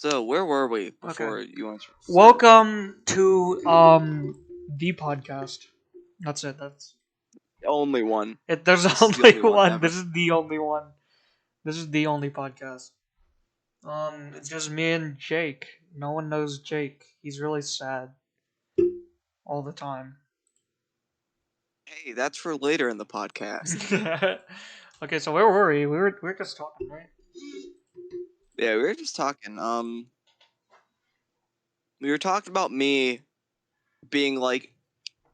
So where were we Okay. before you went? Welcome to the podcast. That's it. That's Only one. it. There's This is the only only one one. ever. This is the only one. This is the only podcast. It's just me and Jake. No one knows Jake. He's really sad all the time. Hey, that's for later in the podcast. Okay, so where were we? We were just talking, right? Yeah, we were just talking. We were talking about me being like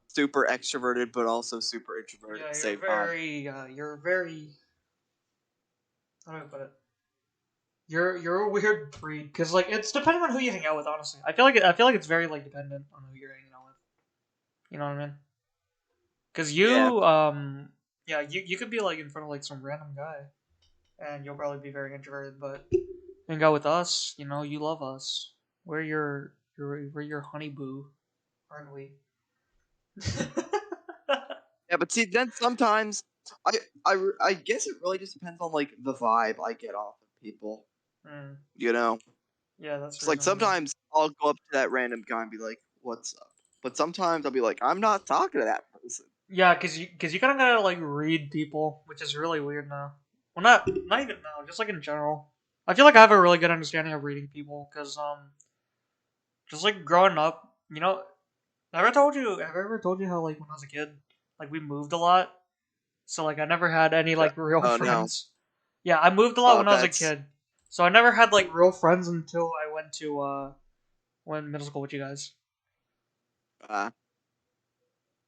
super extroverted, but also super introverted at Yeah, the same time. you're very. How do I put it? You're a weird breed because like it's depending on who you hang out with. Honestly, I feel like it's very like dependent on who you're hanging out with. You know what I mean? Because Yeah. yeah, you could be like in front of like some random guy, and you'll probably be very introverted. But hang out with us, you love us. We're your honey boo, aren't we? Yeah, but see, then sometimes I guess it really just depends on like the vibe I get off of people. Mm, You know, yeah, that's it's like reasonable. sometimes I'll go up to that random guy and be like, "What's up?" But sometimes I'll be like, "I'm not talking to that person." Yeah, cause you kind of gotta like read people, which is really weird now. Well, not even now, just like in general. I feel like I have a really good understanding of reading people, cause just like growing up, have I ever told you how like when I was a kid, like we moved a lot, so like I never had any Uh, like real Oh no. friends. Yeah, I moved a lot Oh, when I was a that's kid, so I never had like real friends until I went middle school with you guys. uh,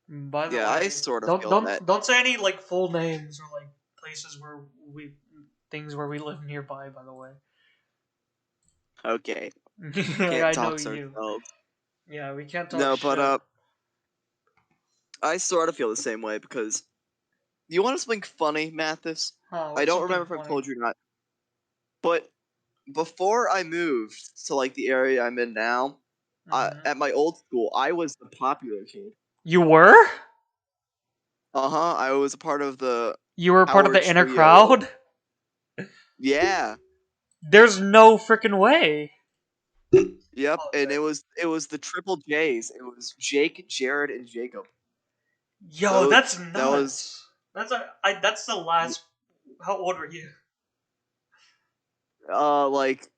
By the yeah. I way, sort of don't feel that. don't don't say any like full names or like places where we things where we live nearby. By the way, Okay, can't I know talk you. ourselves. Yeah, we can't talk No, but shit. I sort of feel the same way because you want something funny, Mathis? Huh? I What's don't something remember if I've funny? told you or not, but before I moved to like the area I'm in now, Hmm. at my old school, I was the popular kid. You were? I was a part of the You were part of Howard the inner trio of crowd? yeah. There's no freaking way. Yep, and Okay. it was the triple J's. It was Jake, Jared, and Jacob. Yo, Those that's that was nuts. That's the last. How old were you? like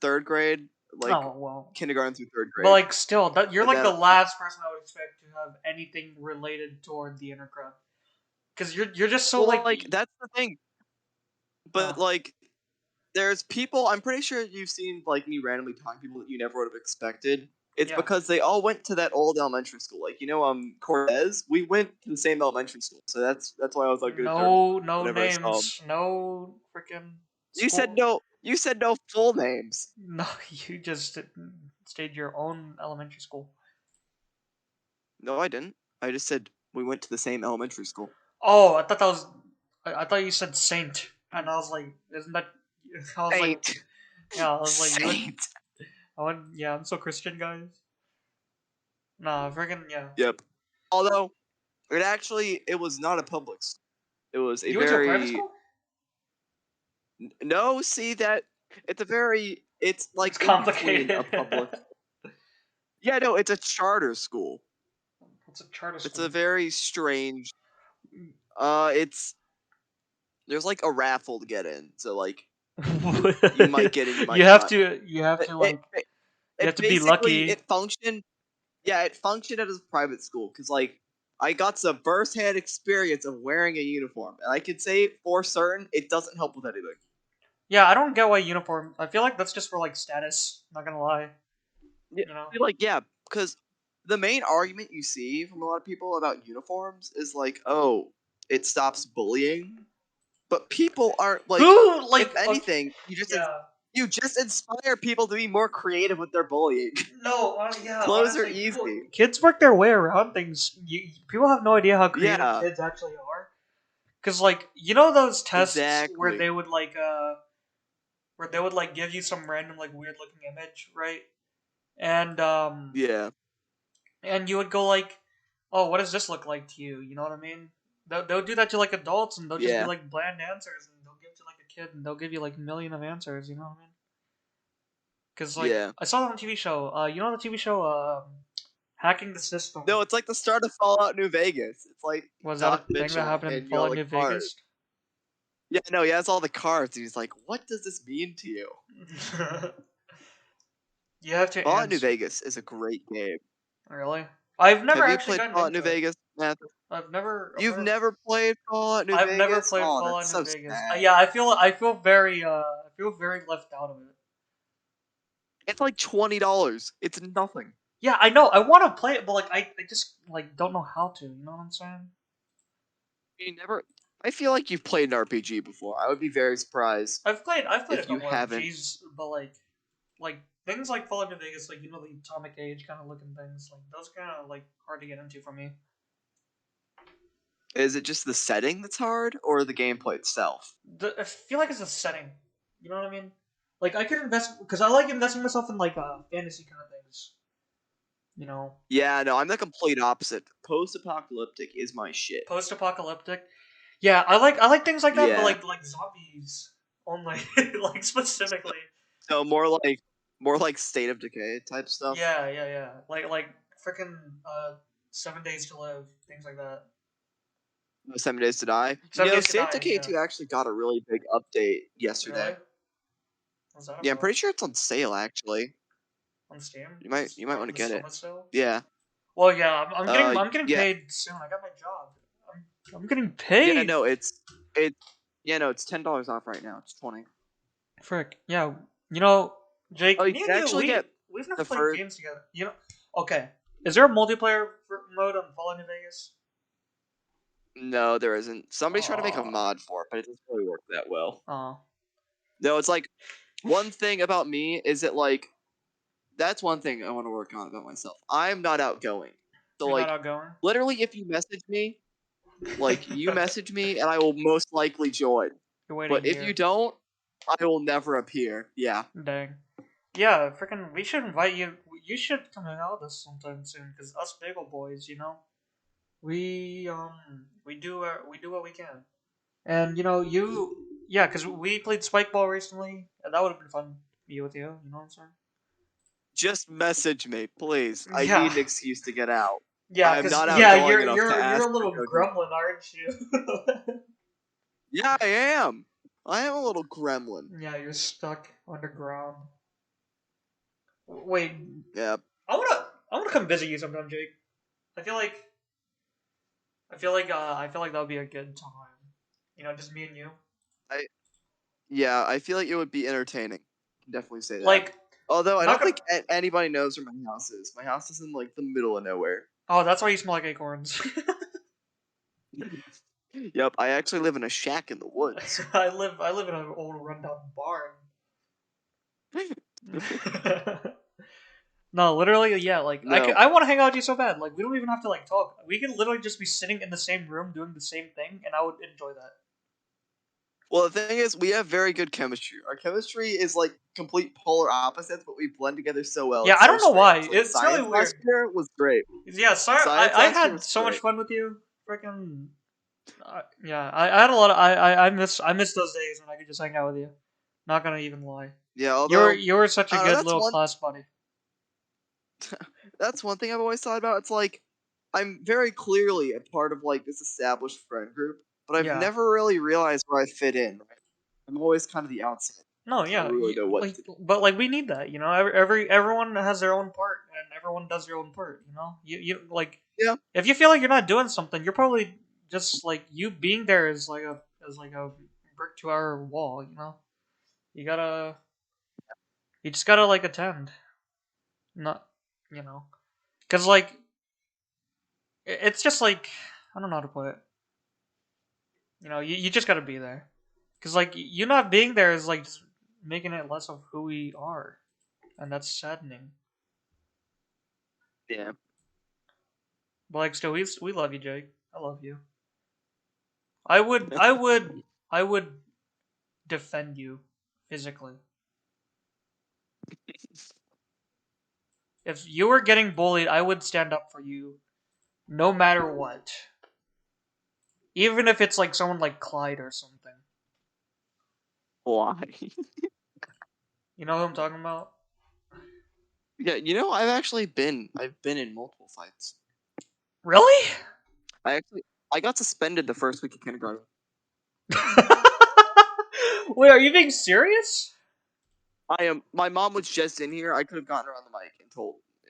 third grade, like Oh well. kindergarten through third But grade, like still, that you're and like then the last person I would expect to have anything related toward the inner crowd. Because you're just so well, like like that's the thing. But uh like, there's people. I'm pretty sure you've seen like me randomly talking to people that you never would have expected. It's yeah. because they all went to that old elementary school. Like Cortez. We went to the same elementary school, so that's why I was on good terms with No, them no whenever I saw them. names, no freaking You said school. no. You said no full names. No, you just stayed your own elementary school. No, I didn't. I just said we went to the same elementary school. Oh, I thought that was. I thought you said Saint, and I was like, isn't that? I was like, Saint. yeah, I was like, you went. Saint. I went. Yeah, I'm so Christian, guys. Nah, freaking yeah. Yep. Although it was not a public school. It was a You went to a private very school? no. See that it's It's like in between a complicated. public. Yeah, no, it's a charter school. What's a charter It's a school? very strange. It's there's like a raffle to get in, so like you might get in, you you might have not. to. You have It to it, like. it, You it have to be basically lucky. it functioned. Yeah, it functioned as a private school because like I got some first-hand experience of wearing a uniform, and I can say for certain it doesn't help with anything. Yeah, I don't get why uniform. I feel like that's just for like status. Not gonna lie. Yeah, You know. like yeah, because the main argument you see from a lot of people about uniforms is like, oh, it stops bullying, but people aren't like. Who If like? Okay, anything, yeah. you just inspire people to be more creative with their bullying. No, yeah. Clothes are Honestly, people, easy. kids work their way around things. People have no idea how creative Yeah, kids actually are. Cause like those tests exactly. where they would like give you some random like weird looking image, right? And Yeah, and you would go like, oh, what does this look like to you? You know what I mean? They'll do that to like adults, and they'll just be yeah. like bland answers, and they'll give to like a kid, and they'll give you like a million of answers. You know what I mean? Because like Yeah. I saw that on TV show. You know the TV show Hacking the System. No, it's like the start of Fallout New Vegas. It's like Was that a Doc thing that Mitchell happened in and all Fallout the New cars. Vegas? Yeah, no, he has all the cards, and he's like, "What does this mean to you?" You have to Fallout New answer. Vegas is a great game. Really? I've never Have you actually played gotten Fallout New into it. Vegas, Matt? I've never. I've You've never. never played Fallout New I've never Vegas? played Oh, that's Fallout New so Vegas. sad. Yeah, I feel very I feel very left out of it. It's like $20. It's nothing. Yeah, I know. I want to play it, but like I just like don't know how to. You know what I'm saying? You never. I feel like you've played an RPG before. I would be very surprised I've played a if you couple haven't. RPGs, but like things like Fallout New Vegas, like you know the Atomic Age kind of looking things, like those kind of like hard to get into for me. Is it just the setting that's hard, or the gameplay itself? I feel like it's a setting. You know what I mean? Like I could invest because I like investing myself in like fantasy kind of things. You know, Yeah, no, I'm the complete opposite. Post-apocalyptic is my shit. post-apocalyptic. Yeah, I like things like that, but Yeah. like zombies only, like specifically. So more like State of Decay type stuff. Yeah. Like freaking 7 Days to Live, things like that. 7 Days to Die. You 7 know, Days to State of Die. Decay Yeah. 2 actually got a really big update yesterday. Really? What's that Yeah, I'm about? pretty sure it's on sale actually. On Steam? You might It's you might want on to the get it. summer sale. Yeah. Well, yeah, I'm getting Yeah. paid soon. I got my job. I'm getting Yeah, paid. no, it's yeah, no, it's $10 off right now. It's 20. Frick. Yeah. You know, Oh, Jake, you me can and you, actually get we've never the played first. games together. You know. Okay. Is there a multiplayer mode on Fallout New Vegas? No, there isn't. Somebody's trying to make a Oh. mod for it, but it doesn't really work that well. Oh. No, it's like one thing about me is that like that's one thing I want to work on about myself. I'm not outgoing. So You're not like outgoing. literally if you message me, like you message me and I will most likely join. You're waiting But if you here. don't, I will never appear. Yeah. Dang. Yeah, freaking. We should invite you. You should come hang out with us sometime soon, cause us Bagel Boys, you know, we do what we can. And you know, yeah, cause we played Spike Ball recently, and that would have been fun to be with you. You know what I'm saying? Just message me, please. I Yeah, need an excuse to get out. yeah, I am cause not yeah, outgoing enough to you're ask a for little cookies. gremlin, aren't you? Yeah, I am. I am a little gremlin. Yeah, you're stuck underground. Wait, Yeah. I wanna come visit you sometime, Jake. I feel like I feel like that would be a good time. You know, just me and you. I Yeah, I feel like it would be entertaining. Can definitely say that. Like, Although I not don't gonna. think anybody knows where my house is. My house is in like the middle of nowhere. Oh, that's why you smell like acorns. Yep, I actually live in a shack in the woods. I live in an old rundown barn. No, literally, yeah. Like No. I want to hang out with you so bad. Like we don't even have to like talk. We can literally just be sitting in the same room doing the same thing, and I would enjoy that. Well, the thing is, we have very good chemistry. Our chemistry is like complete polar opposites, but we blend together so well. Yeah, It's I so don't know why. strange. Like It's really science last weird. year was great. Yeah, sorry. Science I last year had was so much great. fun with you. Freaking. Yeah, I had a lot of I miss those days when I could just hang out with you. Not gonna even lie. Yeah, although You were such a I don't know, good little class buddy. that's one thing I've always thought about. It's like I'm very clearly a part of like this established friend group, but I've Yeah. never really realized where I fit in. Right? I'm always kind of the outside. No, I don't yeah, really know what like, to do. but like we need that, you know. Everyone has their own part, and everyone does their own part. You know, you like Yeah, if you feel like you're not doing something, you're probably just like you being there is like a brick to our wall. You know, you gotta you just gotta like attend, not you know, because like it's just like I don't know how to put it. You know, you just gotta be there, because like you not being there is like just making it less of who we are, and that's saddening. yeah. But like, still, we love you, Jake. I love you. I would defend you physically. If you were getting bullied, I would stand up for you, no matter what. Even if it's like someone like Clyde or something. Why? You know who I'm talking about? Yeah, I've been in multiple fights. Really? I actually I got suspended the first week of kindergarten. Wait, are you being serious? I am. My mom was just in here. I could have gotten her on the mic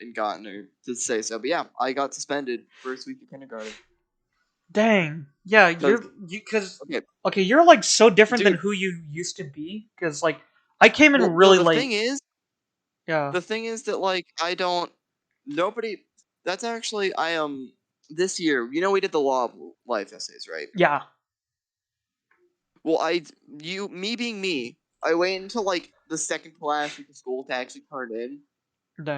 and gotten her to say so. But yeah, I got suspended first week of kindergarten. Dang. Yeah, Cause because okay, okay, you're like so different than dude. who you used to be. Because like I came in Well, no. really late. Yeah. The thing is that like I don't. Nobody. That's actually I this year. You know we did the law of life essays, right? Yeah. Well, me being me, I waited until like the second to last week of school to actually turn in.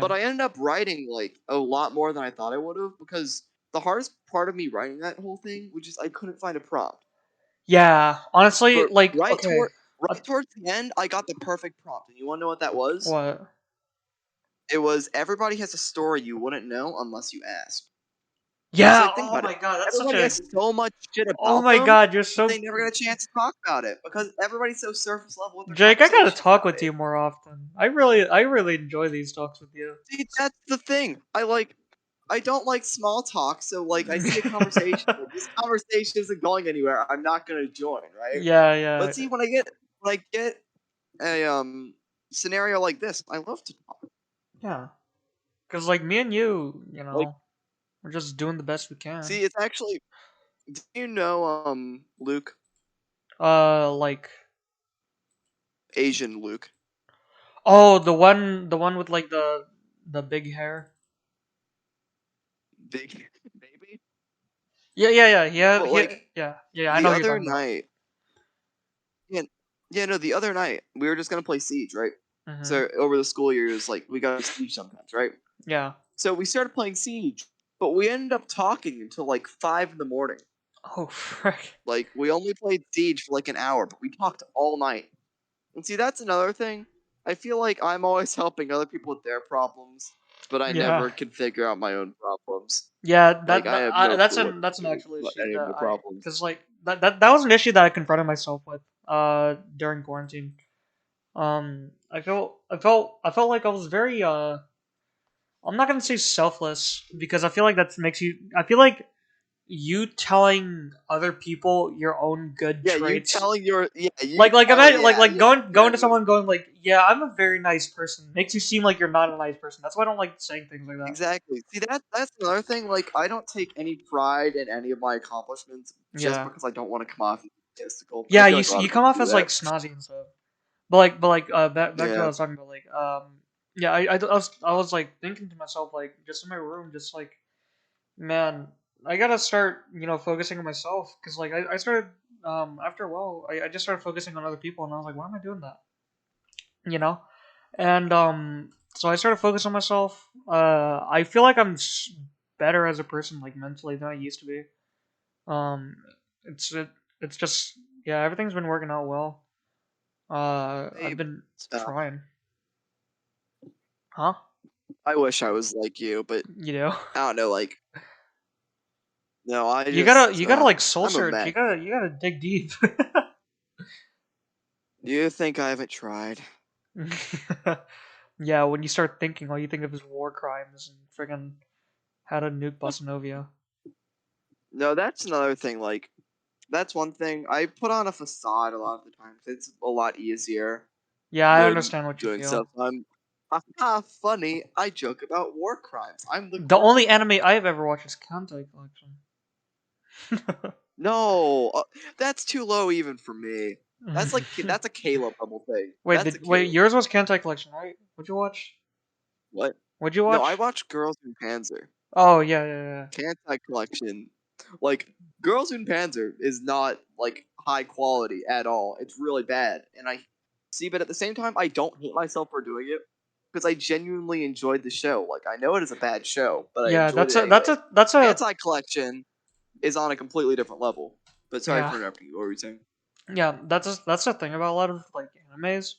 But Dang. I ended up writing like a lot more than I thought I would have because the hardest part of me writing that whole thing was just I couldn't find a prompt. Yeah. Honestly, But like okay. Uh, right towards the end, I got the perfect prompt, and you want to know what that was? what? It was everybody has a story you wouldn't know unless you ask. It's Yeah. like think Oh about it. my god, that's such Everybody a. has so much shit Oh about my them, god, you're but so. they never get a chance to talk about it because everybody's so surface level with their Jake, I gotta conversation talk about with it. you more often. I really enjoy these talks with you. See, that's the thing. I don't like small talk, so like I see a conversation, like this conversation isn't going anywhere. I'm not gonna join, right? Yeah, But yeah, see, when I get a scenario like this, I love to talk. yeah. Cause like me and you, Like, we're just doing the best we can. see, it's actually. Do you know Luke, Like, Asian Luke, oh, the one with like the big hair. big baby? Yeah, yeah, yeah. Well, like Yeah. I the know who you're other talking about. night, yeah, yeah, no, the other night we were just gonna play Siege, right? Mhm. So over the school year, it was like we got Siege sometimes, right? Yeah. So we started playing Siege, but we ended up talking until like 5 in the morning. Oh, frick. Like we only played Siege for like an hour, but we talked all night. And see, that's another thing. I feel like I'm always helping other people with their problems, but I Yeah. never can figure out my own problems. Yeah, Like I have no clue what to that's an do actual about issue any of that my I problems. because like that was an issue that I confronted myself with during quarantine. I felt like I was very I'm not gonna say selfless because I feel like that makes you. I feel like you telling other people your own good traits, You like telling imagine yeah like yeah going to yeah someone going like, yeah, I'm a very nice person, makes you seem like you're not a nice person. That's why I don't like saying things like that. exactly. See that's another thing. Like I don't take any pride in any of my accomplishments just Yeah, because I don't want to come off as egotistical. I yeah. feel You like a lot you of come people off do as that. like snazzy and stuff. But like back to what I Yeah. was talking about. Like yeah, I was like thinking to myself like just in my room, just like, man, I gotta start, focusing on myself because like I started after a while I just started focusing on other people and I was like, why am I doing that? You know, and so I started focusing on myself. I feel like better as a person like mentally than I used to be. Um, it's just yeah, everything's been working out well. I've I been uh, trying, huh? I wish I was like you, but You know, I don't know. Like no, you gotta like soul I'm a search. mess. You gotta dig deep. You think I haven't tried? Yeah, when you start thinking, all you think of is war crimes and friggin' how to nuke Bosnovia. No, that's another thing. Like that's one thing. I put on a facade a lot of the times. It's a lot easier Yeah, I than understand what you doing stuff. feel. Funny. I joke about war crimes. I'm the The cool only kid. anime I have ever watched is Kantai Collection. No, that's too low even for me. That's a Caleb level thing. That's a Wait, Caleb. yours was Kantai Collection, right? What'd you watch? What? What'd you No, I watch? watched Girls in Panzer. Oh yeah, yeah, yeah. Kantai collection. Like Girls in Panzer is not like high quality at all. It's really bad, and I see. But at the same time, I don't hate myself for doing it because I genuinely enjoyed the show. Like I know it is a bad show, but I Yeah, enjoyed that's it a that's anyway. a that's a Anti collection is on a completely different level. But sorry yeah. for interrupting you. What were you saying? Yeah, that's the thing about a lot of like animes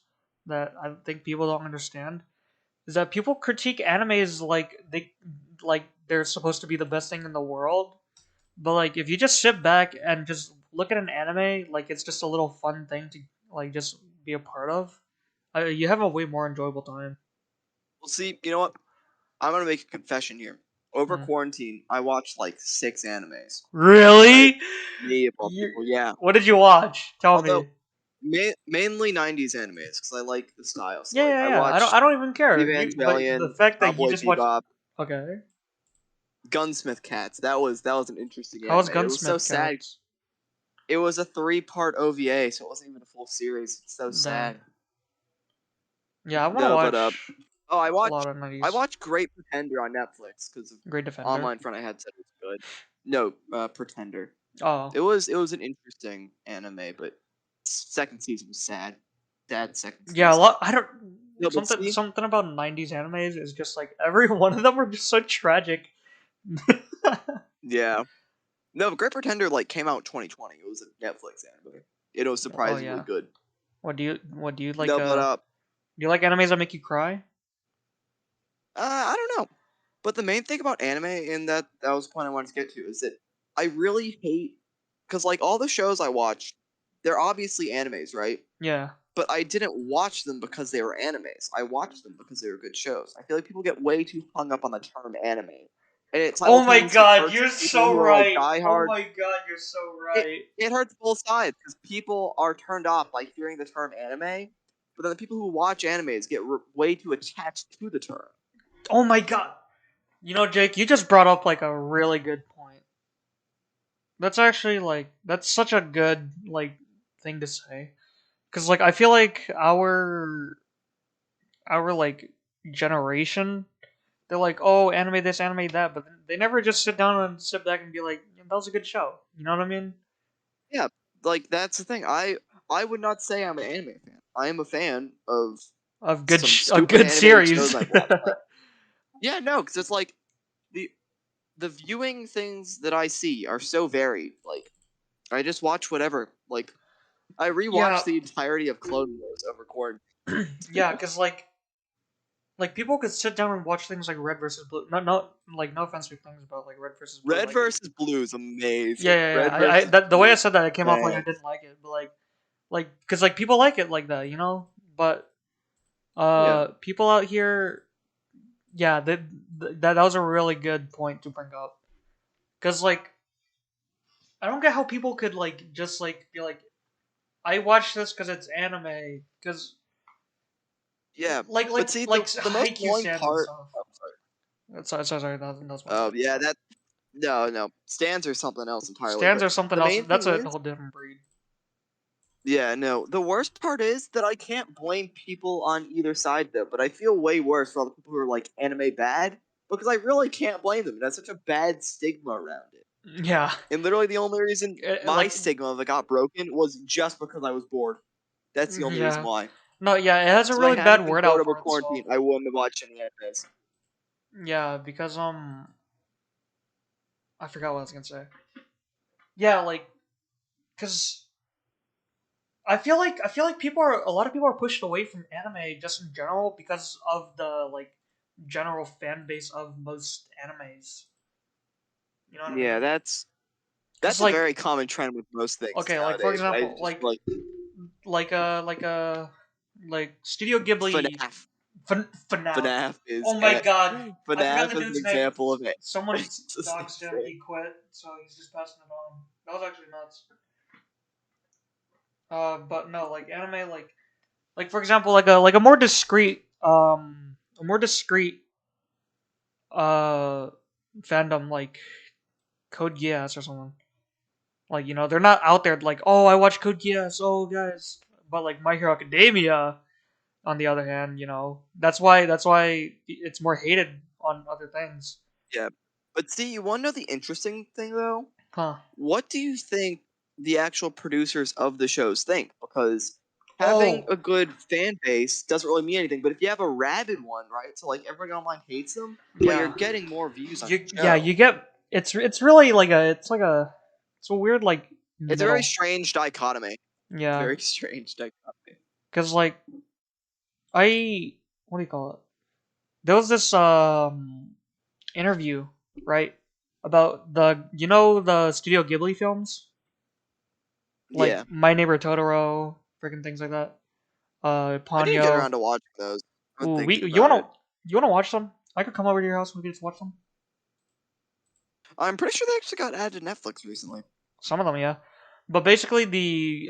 that I think people don't understand is that people critique animes like they're supposed to be the best thing in the world, but like if you just sit back and just look at an anime like it's just a little fun thing to like just be a part of, you have a way more enjoyable time. Well, see, you know what? I'm gonna make a confession here. Over Hmm. quarantine, I watched like 6 animes. Right? Really? Me of all You, people, yeah. what did you watch? Tell Although me. mainly '90s animes because I like the style. So Yeah, like, yeah, I yeah. I watched don't even care. But the Evangelion, fact that you Cowboy just watched. Bebop, Okay. Gunsmith Cats. That was an interesting How was anime. It was so Gunsmith sad. Cats? It was a 3-part OVA, so it wasn't even a full series. It's so Damn. sad. Yeah, I want to No, but watch oh, a lot of I 90s. watched Great Pretender on Netflix because of Great Defender. online friend I had said it was good. No, Pretender. Oh. It was an interesting anime, but second season was sad. Sad second Yeah, a season. lot. I don't. No, but Something see, something about 90s animes is just like every one of them are just so tragic. yeah. No, but Great Pretender like came out in 2020. It was a Netflix anime. It was Oh surprisingly yeah. good. What do you like? No, but Do you like animes that make you cry? I don't know. But the main thing about anime, and that was the point I wanted to get to, is that I really hate because like all the shows I watch, they're obviously animes, right? Yeah. But I didn't watch them because they were animes. I watched them because they were good shows. I feel like people get way too hung up on the term anime, and it Oh my simultaneously god, hurts you're people so who are like right. Oh diehard. my god, you're so It right. it hurts both sides because people are turned off by hearing the term anime, but then the people who watch animes get way too attached to the term. Oh my god. You know, Jake, you just brought up like a really good point. That's actually like that's such a good like thing to say. Cuz like I feel like our like generation, they're like, "Oh, anime this, anime that," but they never just sit down and sit back and be like, "Yeah, that was a good show." You know what I mean? Yeah, like that's the thing. I would not say I'm an anime fan. I am a fan of Of some a stupid good animated series. shows I've watched. Like, yeah, no, because it's like the the viewing things that I see are so varied. Like I just watch whatever. Like I Yeah. rewatched the entirety of Clone Wars over quarantine. Yeah, cuz like people could sit down and watch things like Red versus Blue. No, like no offense to things about like Red versus Blue. Red Like, versus Blue is yeah, amazing. yeah, yeah. Red versus That the way Blue I is said that, it came off like I bang. didn't like it, but because like people like it like that, you know. But Yeah, people out here, yeah, that was a really good point to bring up. Cause like I don't get how people could like just like be like, I watch this because it's anime. Because yeah. like But like see, like the most Haikyuu annoying stands and part. stuff. Oh, sorry. Sorry, that's my Oh bad. yeah, that no stands are something else entirely. Stands But or something the else. main That's thing a is, whole different breed. yeah, no. The worst part is that I can't blame people on either side though. But I feel way worse for all the people who are like anime bad because I really can't blame them. It has such a bad stigma around it. Yeah, And literally, the only reason my like stigma that got broken was just because I was bored. That's the only reason yeah. why. No, yeah, it has a Because if I really hadn't bad been word bored out over for itself. quarantine, I wouldn't have watched any animes. Yeah, because I forgot what I was gonna say. Yeah, like, cause I feel like people are a lot of people are pushed away from anime just in general because of the like general fan base of most animes. You know what I Yeah, mean? Cause that's a very common trend with most things okay, like for nowadays. I example, just like like uh like uh like Studio Ghibli FNAF. FNAF. FNAF is Oh my god, I forgot FNAF the is an dude's name. example of it. Someone's It's the same doxed him. thing. He quit, so he's just passing it on. That was actually nuts. But no, like anime, like for example, like a more discreet uh fandom like Code Geass or something. Like they're not out there like, oh, I watch Code Geass, oh guys. But like My Hero Academia, on the other hand, that's why it's more hated on other things. Yeah. But see, you want to know the interesting thing though? Huh? What do you think the actual producers of the shows think? Because having Oh, a good fan base doesn't really mean anything. But if you have a rabid one, right? So like everybody online hates them, but you're yeah. getting more views on You your yeah, show. you get it's really like it's a weird like It's a very middle. strange dichotomy. Yeah, Very strange dichotomy. cuz like I what do you call it? There was this interview, right? About the Studio Ghibli films, like Yeah. My Neighbor Totoro, freaking things like that. I didn't get Ponyo. around to watching those. I'm Ooh, we thinking about it. You want to watch them? I could come over to your house and we could just watch them. I'm pretty sure they actually got added to Netflix recently. Some of them, yeah. But basically, the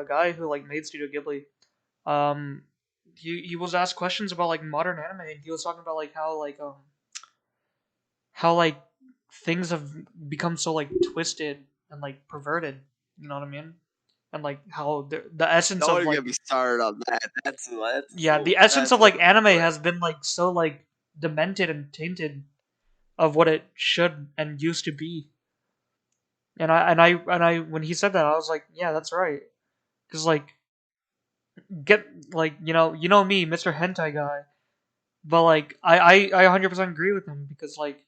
guy who like made Studio Ghibli, um, he was asked questions about like modern anime, and he was talking about like how like things have become so like twisted and like perverted. You know what I mean? And like how the essence Don't of even get like me started on that. yeah, the essence That's of a like different anime story. has been like so like demented and tainted of what it should and used to be. And I when he said that, I was like, yeah, that's right. Because like get like you know me, Mr. Hentai guy, but like I 100% agree with him because like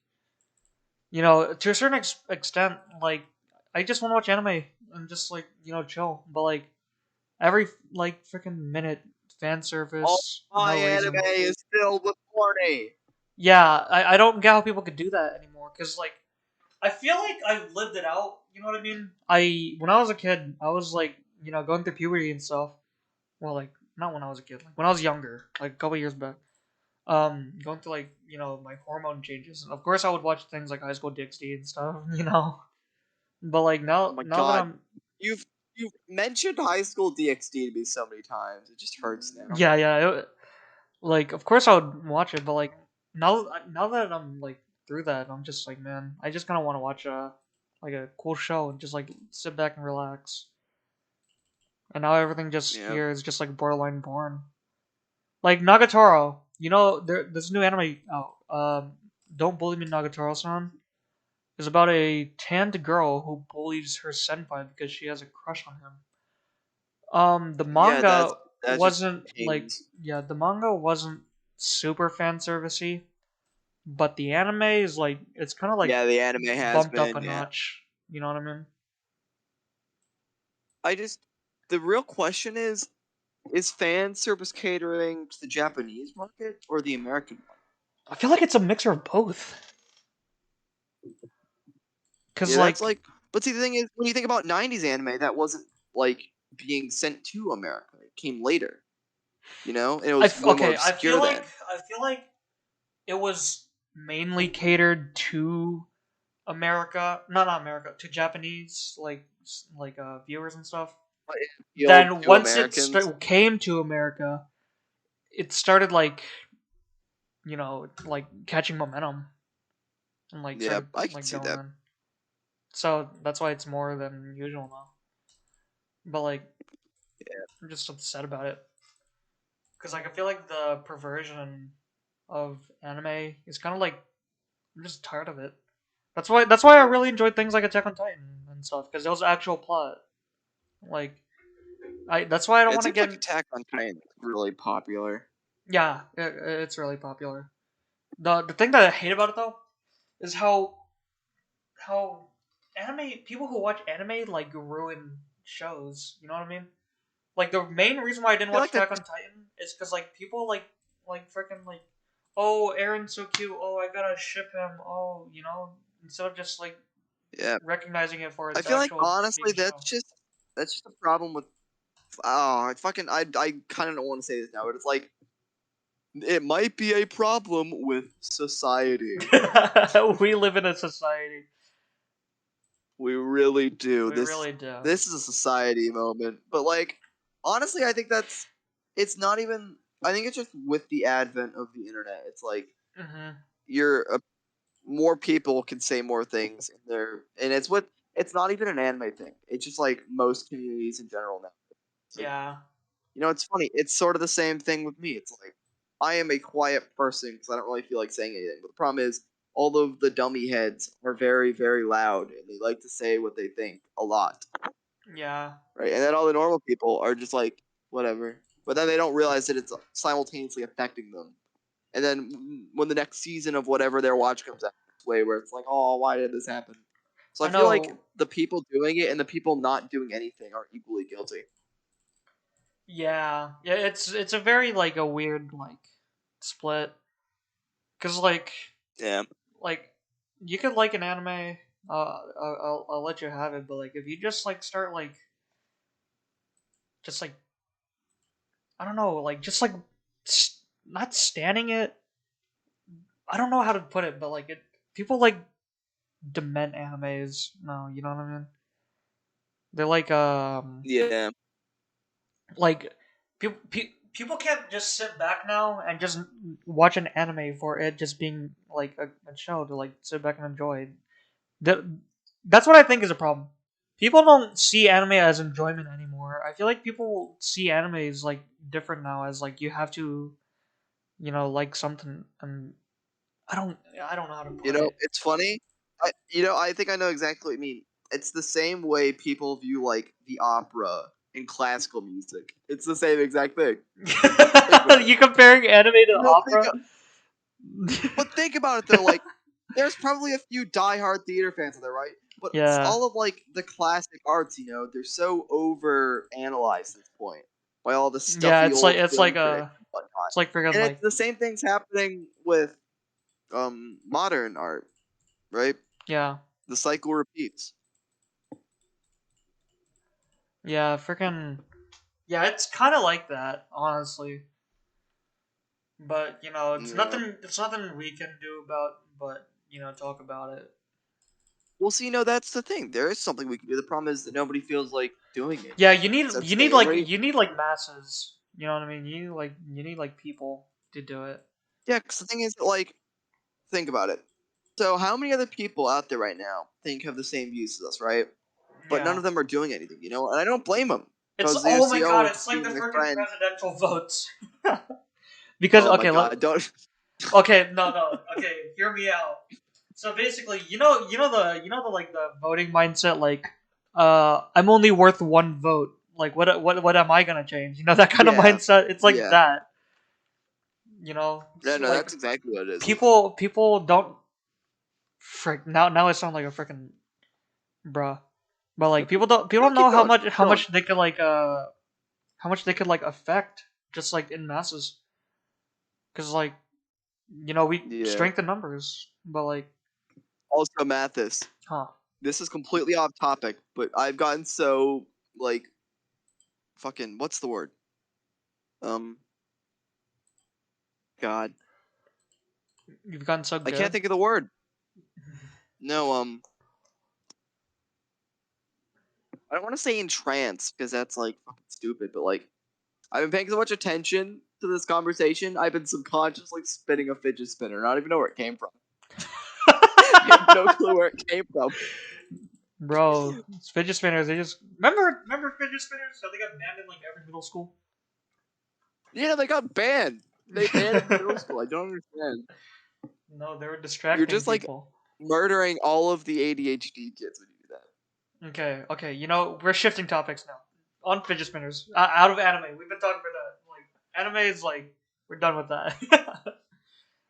to a certain extent like I just want to watch anime and just like chill, but like every like freaking minute fan All service, no my anime reason. is filled with horny. Yeah, I don't get how people could do that anymore because like I feel like I lived it out. You know what I mean? When I was a kid, I was like going through puberty and stuff. Well, like not when I was a kid, like when I was younger, like a couple years back. Going through like my hormone changes, and of course I would watch things like High School DxD and stuff. But like Oh my now that god. I'm You've you've mentioned High School DxD to me so many times. It just hurts now. yeah like of course I would watch it, but like now that I'm like through that, I'm just like man, I just kind of want to watch a cool show and just like sit back and relax. And now everything just Yeah. here is just like borderline porn. Like Nagatoro, there's a new anime out. Don't Bully Me Nagatoro-san is about a tanned girl who bullies her senpai because she has a crush on him. The Yeah, manga that just wasn't like pains. yeah, the manga wasn't super fan servicey, but the anime is like it's kind of like Yeah, the anime has bumped up a been, yeah. notch. You know what I mean? I just the real question is fan service catering to the Japanese market or the American market? I feel like it's a mixture of both. Cause Yeah, that's like like but see the thing is when you think about 90s anime that wasn't like being sent to America. It came later, you know? And it was way more okay, obscure then. I feel like it was mainly catered to America, not America, to Japanese viewers and stuff. But it appealed Then to once it Americans. came to America, it started like like catching momentum and like Yeah, started I can like see going that. in. So that's why it's more than usual now. But like I'm just upset about it because like I feel like the perversion of anime is kind of like I'm just tired of it. That's why I really enjoyed things like Attack on Titan and stuff because there was actual plot. Like I that's why I don't It want to seems get like Attack on Titan is really popular. yeah, it's really popular. The thing that I hate about it though is how anime people who watch anime like ruin shows. You know what I mean? Like the main reason why I didn't I feel watch like that Attack on Titan is because like people like freaking like oh Aaron's so cute, oh I gotta ship him, oh instead of just like yeah. recognizing it for I its feel like actual being honestly a show. that's just a problem with I kind of don't want to say this now, but it's like it might be a problem with society. We live in a society. We really do. We really do. This is a society moment. But like honestly, I think that's it's not even I think it's just with the advent of the internet. It's like Hmm. you're a, more people can say more things in there and it's not even an anime thing. It's just like most communities in general now. It's like Yeah. it's funny. It's sort of the same thing with me. It's like I am a quiet person because I don't really feel like saying anything. But the problem is, all of the dummy heads are very, very loud, and they like to say what they think a lot, Yeah. right? And then all the normal people are just like whatever. But then they don't realize that it's simultaneously affecting them. And then when the next season of whatever their watch comes out, it's way where it's like, oh, why did this happen? So I I feel like know. the people doing it and the people not doing anything are equally guilty. Yeah. Yeah. It's a very like a weird like split because Yeah. like you could like an anime. I'll let you have it, but like if you just like start like just like I don't know like just like not standing it. I don't know how to put it, but like it, people like dement animes. No, you know what I mean? They're Yeah. like people can't just sit back now and just watch an anime for it just being like a show to like sit back and enjoy. That that's what I think is a problem. People don't see anime as enjoyment anymore. I feel like people see anime as like different now, as like you have to, like something, and I don't know how to You put know, it. it's funny. I think I know exactly what you mean. It's the same way people view like the opera in classical music. It's the same exact thing. Think about it. You comparing anime to You know, think, opera? but think about it though. Like, there's probably a few diehard theater fans out there, right? But Yeah, all of like the classic arts, they're so over analyzed at this point by all the yeah. stuffy It's like old film critics and whatnot. it's like freaking And it's like the same thing's happening with modern art, right? yeah, The cycle repeats. yeah, freaking yeah. It's kind of like that, honestly. But it's Yeah. nothing. It's nothing we can do about. But talk about it. Well, see, that's the thing. There is something we can do. The problem is that nobody feels like doing it. Yeah, Since they already, you need like masses. You know what I mean? You need like people to do it. yeah. Because the thing is, like, think about it. So, how many other people out there right now think have the same views as us, right? But none Yeah. of them are doing anything, and I don't blame them It's because they oh just my see, oh, god, it's it's just like me the and my freaking friend. presidential votes. Because Oh my god, don't. okay, no, okay, hear me out. So basically, you know the like the voting mindset, like I'm only worth one vote. Like what am I gonna change? That kind of Yeah, mindset. It's like yeah. that. No, It's no, like that's exactly what it is. people don't frick now I sound like a freaking bruh. But like people No, don't keep know going, how keep going. much they could like how much they could like affect just like in masses. Cause like we Yeah. strengthen numbers, but like Also, Mathis, huh. this is completely off topic, but I've gotten so like fucking what's the word? Um, God, You've gotten so I can't good. think of the word. No, I don't want to say in trance because that's like fucking stupid, but like I've been paying so much attention to this conversation, I've been subconsciously spinning a fidget spinner. I don't even know where it came from. I have no clue where it came from. Bro, fidget spinners, they just remember fidget spinners? How they got banned in like every middle school? Yeah, they got banned. They banned it in middle school. I don't understand. No, they were You're distracting just like people. murdering all of the ADHD kids when you do that. Okay, okay, we're shifting topics now. On fidget spinners. Out of anime. We've been talking about that. Like anime is like we're done with that.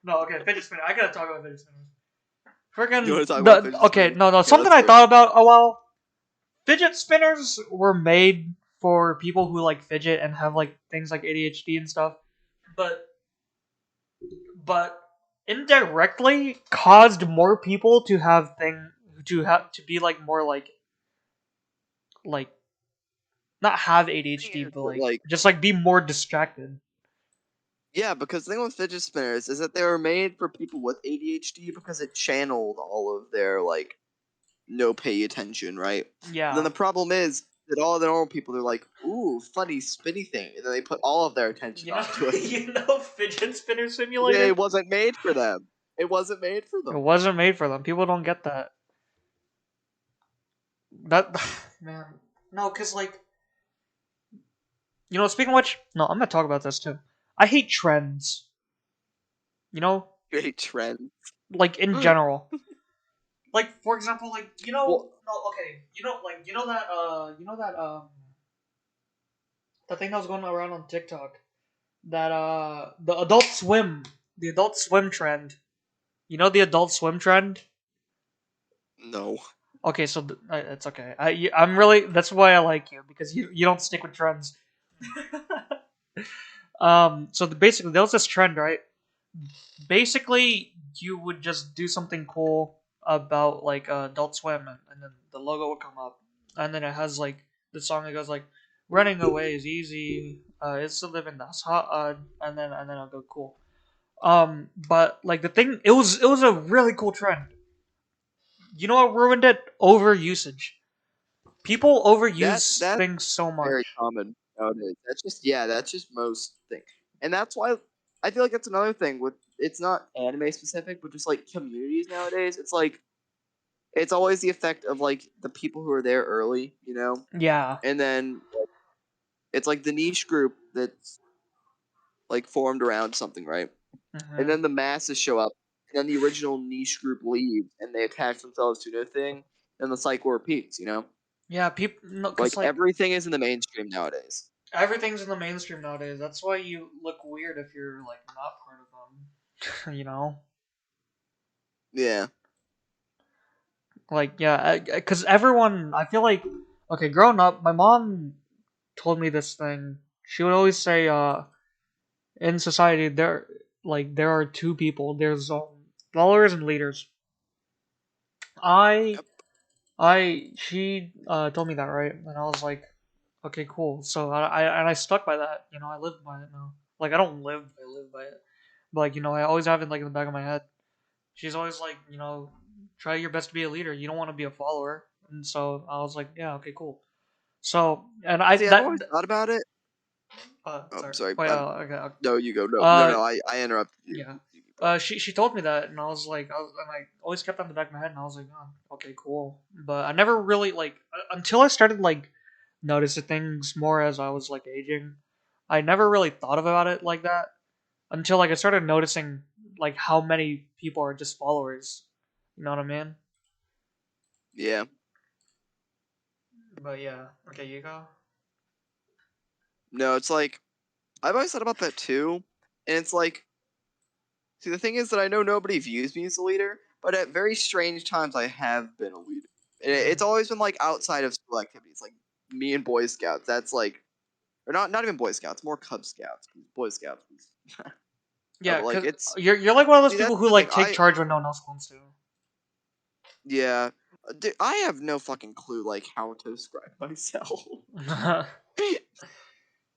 No, okay, fidget spinner. I gotta talk about fidget spinners. You Freaking want to talk about fidget okay, spinners? no, Yeah, something let's I hear it. thought about a while. Fidget spinners were made for people who like fidget and have like things like ADHD and stuff, but but indirectly caused more people to have to be like more like not have Thing ADHD, is but that, like like, just like be more distracted. yeah, because the thing with fidget spinners is that they were made for people with ADHD because it channeled all of their like no pay attention, right? But then Yeah, the problem is that all the normal people are like, ooh, funny spinny thing, and then they put all of their attention onto it. Fidget spinner It simulator. wasn't made for them. It wasn't made for It them. wasn't made for them. People don't get that. That man, no, cause like speaking of which, no, I'm gonna talk about this too. I hate trends. You know, Great trend. like in general. Like for example, like Well, no, okay, like that thing that was going around on TikTok, that the Adult Swim trend. You know the Adult Swim trend. no. Okay, so it's okay. I'm really that's why I like you, because you don't stick with trends. So basically there was this trend, right? Basically, you would just do something cool about like Adult Swim, and then the logo would come up, and then it has like the song that goes like, "Running away is easy. I used to live in das. And then I'll go cool. But like the thing, it was a really cool trend. You know what ruined it? Overusage. People overuse That's things so very much. common nowadays. That's just most things, and that's why I feel like that's another thing with it's not anime specific, but just like communities nowadays. It's like it's always the effect of like the people who are there early, Yeah. and then it's like the niche group that's like formed around something, right? And Hmm. then the masses show up, and then the original niche group leaves, and they attach themselves to a new thing, and the cycle repeats. Yeah, people, no, Like cause like everything is in the mainstream nowadays. everything's in the mainstream nowadays. That's why you look weird if you're like not part of them. Yeah. Like yeah, cause everyone. I feel like okay, growing up, my mom told me this thing. She would always say, in society there are two people. There's followers and leaders. I Yep. she told me that, right, and I was like, okay, cool. So I stuck by that. I live by it now. Like I don't live by it, but like I always have it like in the back of my head. She's always like, try your best to be a leader. You don't want to be a follower. And so I was like, yeah, okay, cool. So and I See, I've that always thought about it. Oh, sorry. sorry. Wait, okay. No, you go. No, no, Uh, no. I interrupted you. yeah. You keep going. She told me that, and and I always kept that in the back of my head, and I was like, oh, okay, cool. But I never really like until I started like noticing things more as I was like aging. I never really thought about it like that until like I started noticing like how many people are just followers. You know what I mean? Yeah. But yeah, okay, you go. No, it's like I've always thought about that too, and it's like, see, the thing is that I know nobody views me as a leader, but at very strange times I have been a leader. And it's Mhm. always been like outside of school activities, like me and Boy Scouts. That's like, or not even Boy Scouts, more Cub Scouts. Boy Scouts. No, Yeah, but like cause it's you're like one of those see people that's who the thing. like take charge when no one else wants to. Yeah, dude, I have no fucking clue like how to describe myself.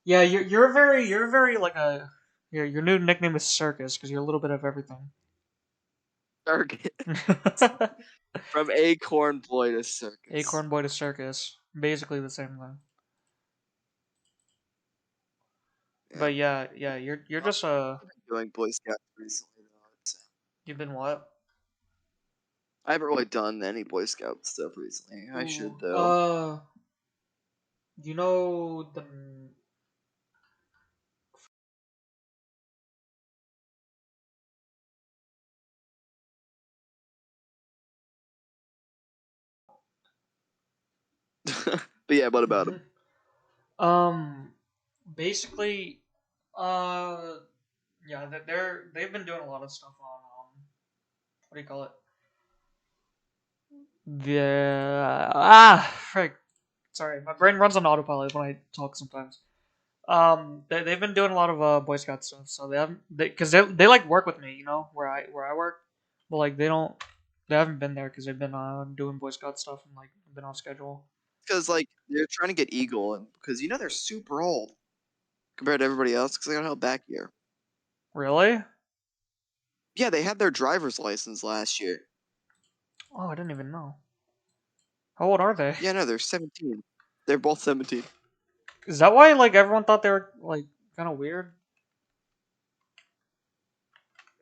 Yeah, you're very like a your new nickname is Circus because you're a little bit of everything. Circus. From Acorn Boy to Circus. Acorn Boy to Circus, basically the same thing. Yeah. But yeah, you're I've just been doing Boy Scouts recently though. you've been what? I haven't really done any Boy Scout stuff recently. I should Ooh, though. you know the But yeah, what about him? um basically uh yeah they've been doing a lot of stuff on what do you call it? The frick. Sorry, my brain runs on autopilot when I talk sometimes. They've been doing a lot of Boy Scout stuff, so they haven't because they like work with me, where I work, but like they haven't been there because they've been doing Boy Scout stuff and like been off schedule. Because like they're trying to get Eagle, and because they're super old compared to everybody else. Because they got held back here. Really? Yeah, they had their driver's license last year. Oh, I didn't even know. How old are they? Yeah, no, they're 17. They're both 17. Is that why like everyone thought they were like kind of weird?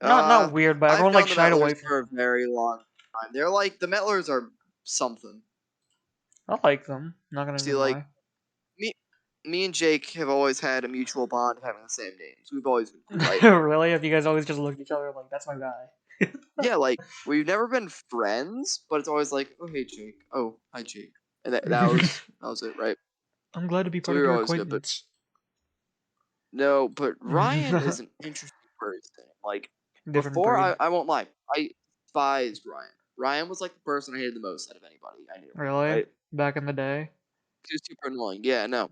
Uh, Not weird, but I've everyone like known the shied Metlers away from for a them. very long time. They're like the Metlers are something. I like them. Not gonna See, even like lie. me, me and Jake have always had a mutual bond of having the same names. We've always been cool, right? Really? Have you guys always just looked at each other like that's my guy? Yeah, like we've never been friends, but it's always like, oh hey Jake, oh hi Jake, and that was it, right? I'm glad to be So part we of were your always good, but acquaintance. no, but Ryan is an interesting person. Like Different before, breed. I won't lie, I despised Ryan. Ryan was like the person I hated the most out of anybody I knew, Really? right? Back in the day? He was super annoying. Yeah, no.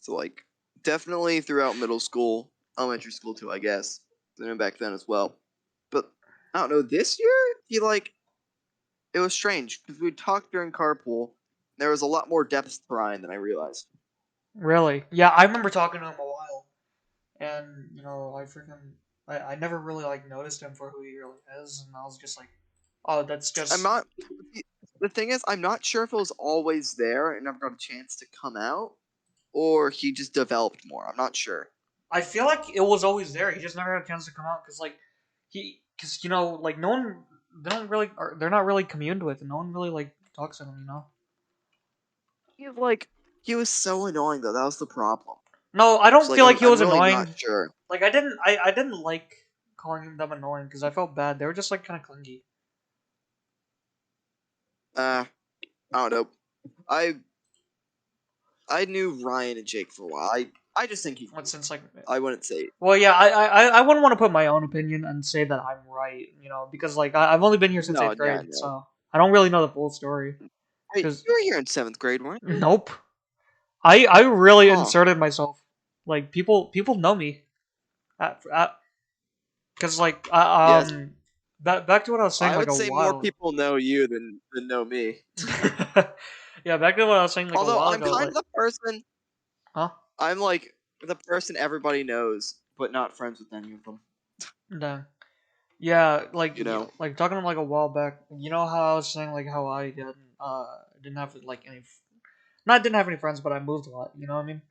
So like definitely throughout middle school, elementary school too, I guess. Then back then as well. But I don't know. This year, he like it was strange because we talked during carpool. There was a lot more depth to Ryan than I realized. Really? Yeah, I remember talking to him a while, and I never really like noticed him for who he really is, and I was just like, oh, that's I'm just not. The thing is, I'm not sure if it was always there and never got a chance to come out, or he just developed more. I'm not sure. I feel like it was always there. He just never had a chance to come out because like no one, they're not really communed with, and no one really like talks to him. He's like, he was so annoying though. That was the problem. No, I So don't like, feel like he I'm was really not annoying. sure. Like I didn't like calling them annoying because I felt bad. They were just like kind of clingy. I don't know. I I knew Ryan and Jake for a while. I just think he. But since like, I wouldn't say. well, yeah, I wouldn't want to put my own opinion and say that I'm right, because like I've only been here since No, eighth yeah, grade, no. so I don't really know the full story. Wait, Cause you were here in seventh grade, weren't you? nope, I really Huh. inserted myself. Like people know me. Because like Yes, back to what I was saying I like would a say more while. people know you than know me. Yeah, back to what I was saying like a Although while I'm ago. kind Like, of the person. huh? I'm like the person everybody knows, but not friends with any of them. No. Yeah, You know. like talking like a while back. You know how I was saying like how I didn't have like not didn't have any friends, but I moved a lot. You know what I mean?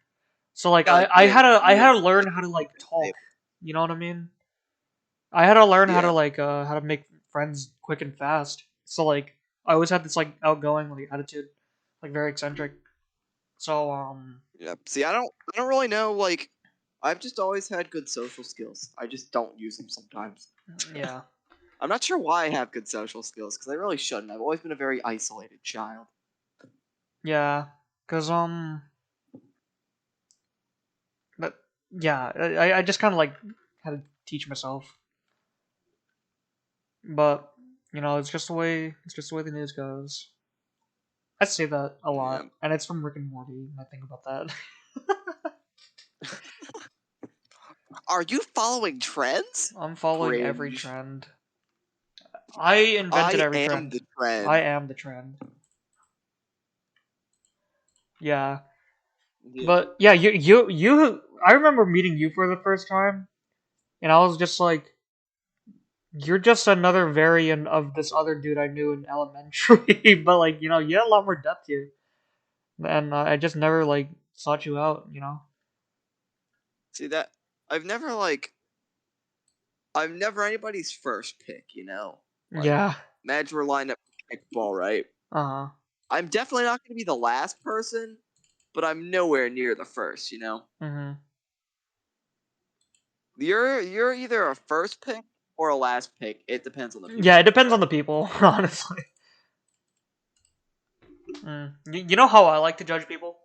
So like Yeah. I You had to moved learn like how to like same. talk. You know what I mean? I had to learn Yeah. how to make friends quick and fast. So like I always had this like outgoing like attitude, like very eccentric. So Yeah. See, I don't really know. Like, I've just always had good social skills. I just don't use them sometimes. yeah. I'm not sure why I have good social skills because I really shouldn't. I've always been a very isolated child. Yeah, cause but yeah, I just kind of like had to teach myself, but it's just the way the news goes. I say that a Yeah. lot, and it's from Rick and Morty. And I think about that. Are you following trends? I'm following every Cringe. trend. I invented I every am trend. the I trend. am the trend. Yeah, Yeah. but yeah, you. I remember meeting you for the first time, and I was just like, you're just another variant of this other dude I knew in elementary. But like, you had a lot more depth here, and I just never like sought you out. See that? I've never like I'm never anybody's first pick, you know? Like, Yeah. imagine we're lined up for kickball, right? Uh huh. I'm definitely not gonna be the last person, but I'm nowhere near the first, you know? Mhm. You're either a first pick or a last pick. It depends on the people Yeah, it you're depends on with. the people, honestly. You know how I like to judge people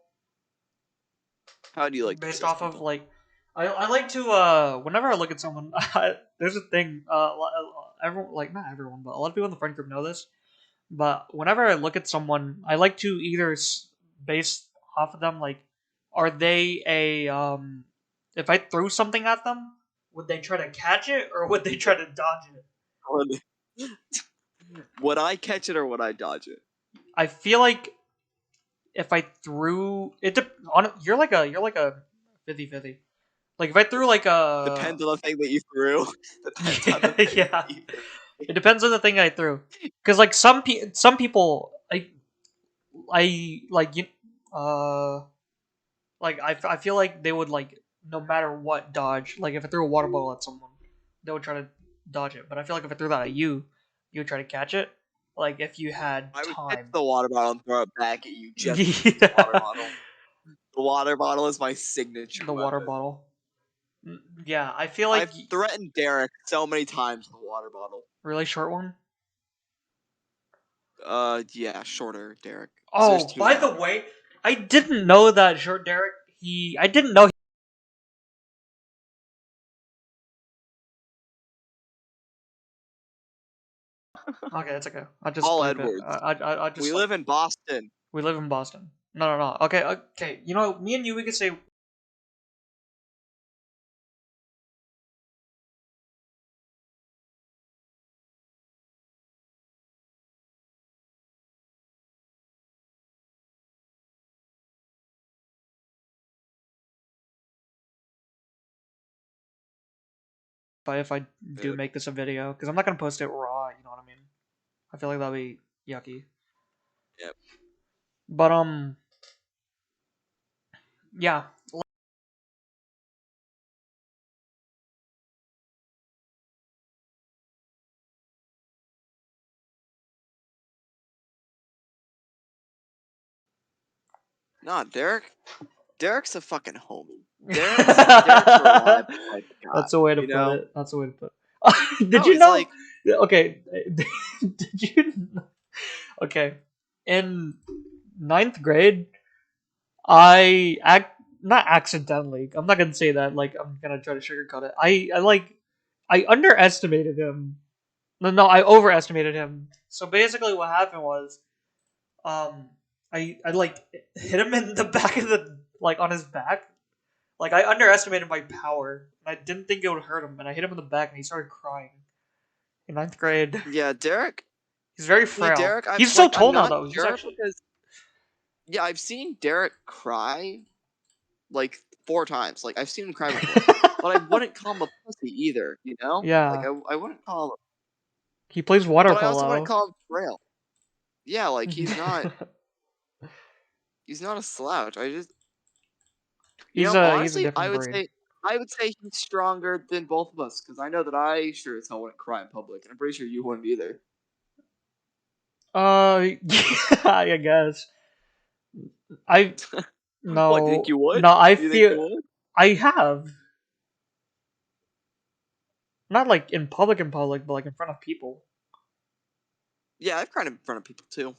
How do you like to based judge off of people? like, I like to whenever I look at someone, there's a thing everyone like not everyone, but a lot of people in the friend group know this. But whenever I look at someone, I like to either base off of them like, are they a if I threw something at them, would they try to catch it or would they try to dodge it? Would would I catch it or would I dodge it? I feel like if I threw it, you're like a 50-50. Like if I threw like a Depends on the thing that you threw. Depends on the yeah, thing that yeah, you threw. it depends on the thing I threw. Because like some people I like you like I feel like they would like no matter what dodge. Like if I threw a water bottle at someone, they would try to dodge it. But I feel like if I threw that at you, you would try to catch it. Like if you had I would catch time. the water bottle and throw it back at you just to use the water Yeah. bottle. The water bottle is my signature The water weapon. bottle. Yeah, I feel like I've threatened Derek so many times with the water bottle. really short one. Yeah, shorter Derek. So there's Oh, two by the now. way, I didn't know that short Derek. I didn't know. Okay, that's okay. I'll just Paul bleep it. Edwards. I We just like live in Boston. we live in Boston. No, no, no. Okay, okay. Me and you, we could say But if I do Dude. make this a video, because I'm not gonna post it raw, you know what I mean? I feel like that'd be yucky. Yep. But yeah. Nah, Derek. Derek's a fucking homie. Derek's a reliable type of guy. That's a way to You put know? it. That's a way to put it. Did No, you he's know? like, Okay. Did you? Okay. In ninth grade, not accidentally. I'm not gonna say that. Like I'm gonna try to sugarcoat it. I underestimated him. No, I overestimated him. So basically, what happened was, um, I like hit him in the back of the like on his back. Like I underestimated my power. I didn't think it would hurt him, and I hit him in the back, and he started crying in ninth grade. yeah, Derek. He's very See, frail. Derek, He's so I'm tall now, not though. He's sure actually. because yeah, I've seen Derek cry like 4 times. Like I've seen him cry before, but I wouldn't call him a pussy either. You know, like Yeah, I wouldn't call him, he plays water but I also wouldn't polo. call him frail. Yeah, like he's not a slouch. I just He's a honestly, different breed. I would say he's stronger than both of us because I know that I sure as hell wouldn't cry in public, and I'm pretty sure you wouldn't either. Yeah, I guess. I What, do you think no, you would? no. I Do you think feel you would? I have not like in public, but like in front of people. Yeah, I've cried in front of people too.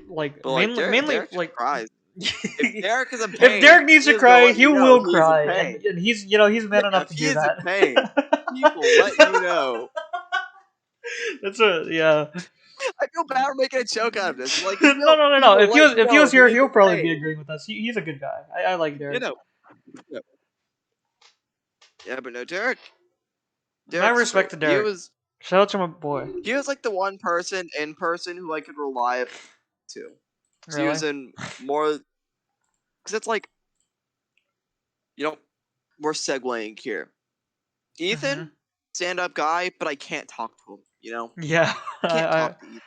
Like But like mainly Derek just like. cries. If Derek is in If pain, Derek needs he to is gonna cry, let he you know will he is in cry, pain. and he's he's Yeah, man enough if to he do is in that. pain, he will let you know. That's a yeah. I feel bad for making a joke out of this. Like No. he No. will let you If he know was if he here, is he'll in probably be pain. agreeing with us. He's a good guy. I like You Derek. know. Yeah, yeah, but no, Mad Derek's respect great. to Derek. Shout out to my boy. He was like the one person in person who I could rely to. So he was Really? in more because it's like you know we're segueing here. Hmm. Ethan, stand up guy, but I can't talk to him. Yeah. Can't talk to Ethan.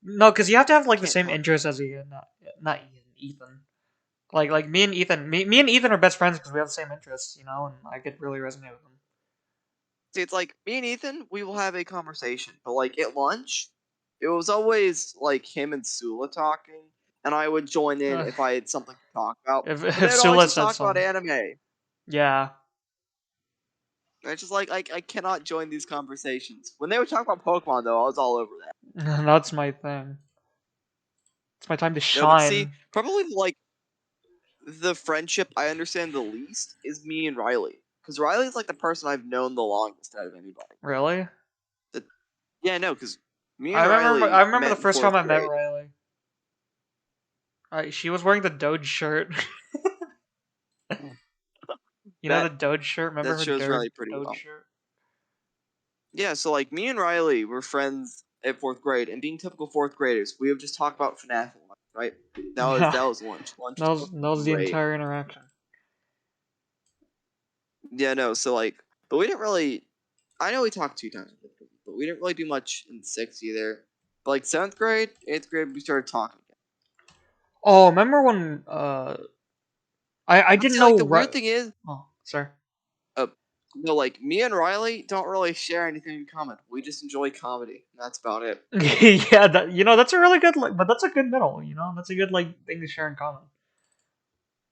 No, because you have to have like the Can't same talk. interests as Ian. Not Ian. Ethan. Like me and Ethan. Me and Ethan are best friends because we have the same interests. And I could really resonate with him. See, it's like me and Ethan, we will have a conversation, but like at lunch, it was always like him and Sula talking, and I would join in Uh, if I had something to talk about. But if they'd always Sula just said talk about some. anime. And Yeah. it's just like I cannot join these conversations. When they would talk about Pokemon, though, I was all over that. That's my thing. It's my time to No, but see, shine. probably like the friendship I understand the least is me and Riley, because Riley's like the person I've known the longest out of anybody. Really? That yeah, no, because me I and remember. I Riley remember the met in first time fourth I met grade. Riley. She was wearing the Doge shirt. You know That the Doge shirt. Remember that her shows Riley pretty Doge well. shirt? Yeah, so like me and Riley were friends at fourth grade, and being typical fourth graders, we would just talk about FNAF, right? Yeah. That was lunch. Lunch That was was supposed that to be was the great. entire interaction. Yeah, no, so like, but we didn't really. I know we talked 2 times, in fifth grade, but we didn't really do much in sixth either. But like seventh grade, eighth grade, we started talking again. Oh, remember when I But didn't see, like know the weird thing is, Oh, sorry. uh, no, like me and Riley don't really share anything in common. We just enjoy comedy. And that's about it. Yeah, that's a really good but that's a good middle. That's a good like thing to share in common.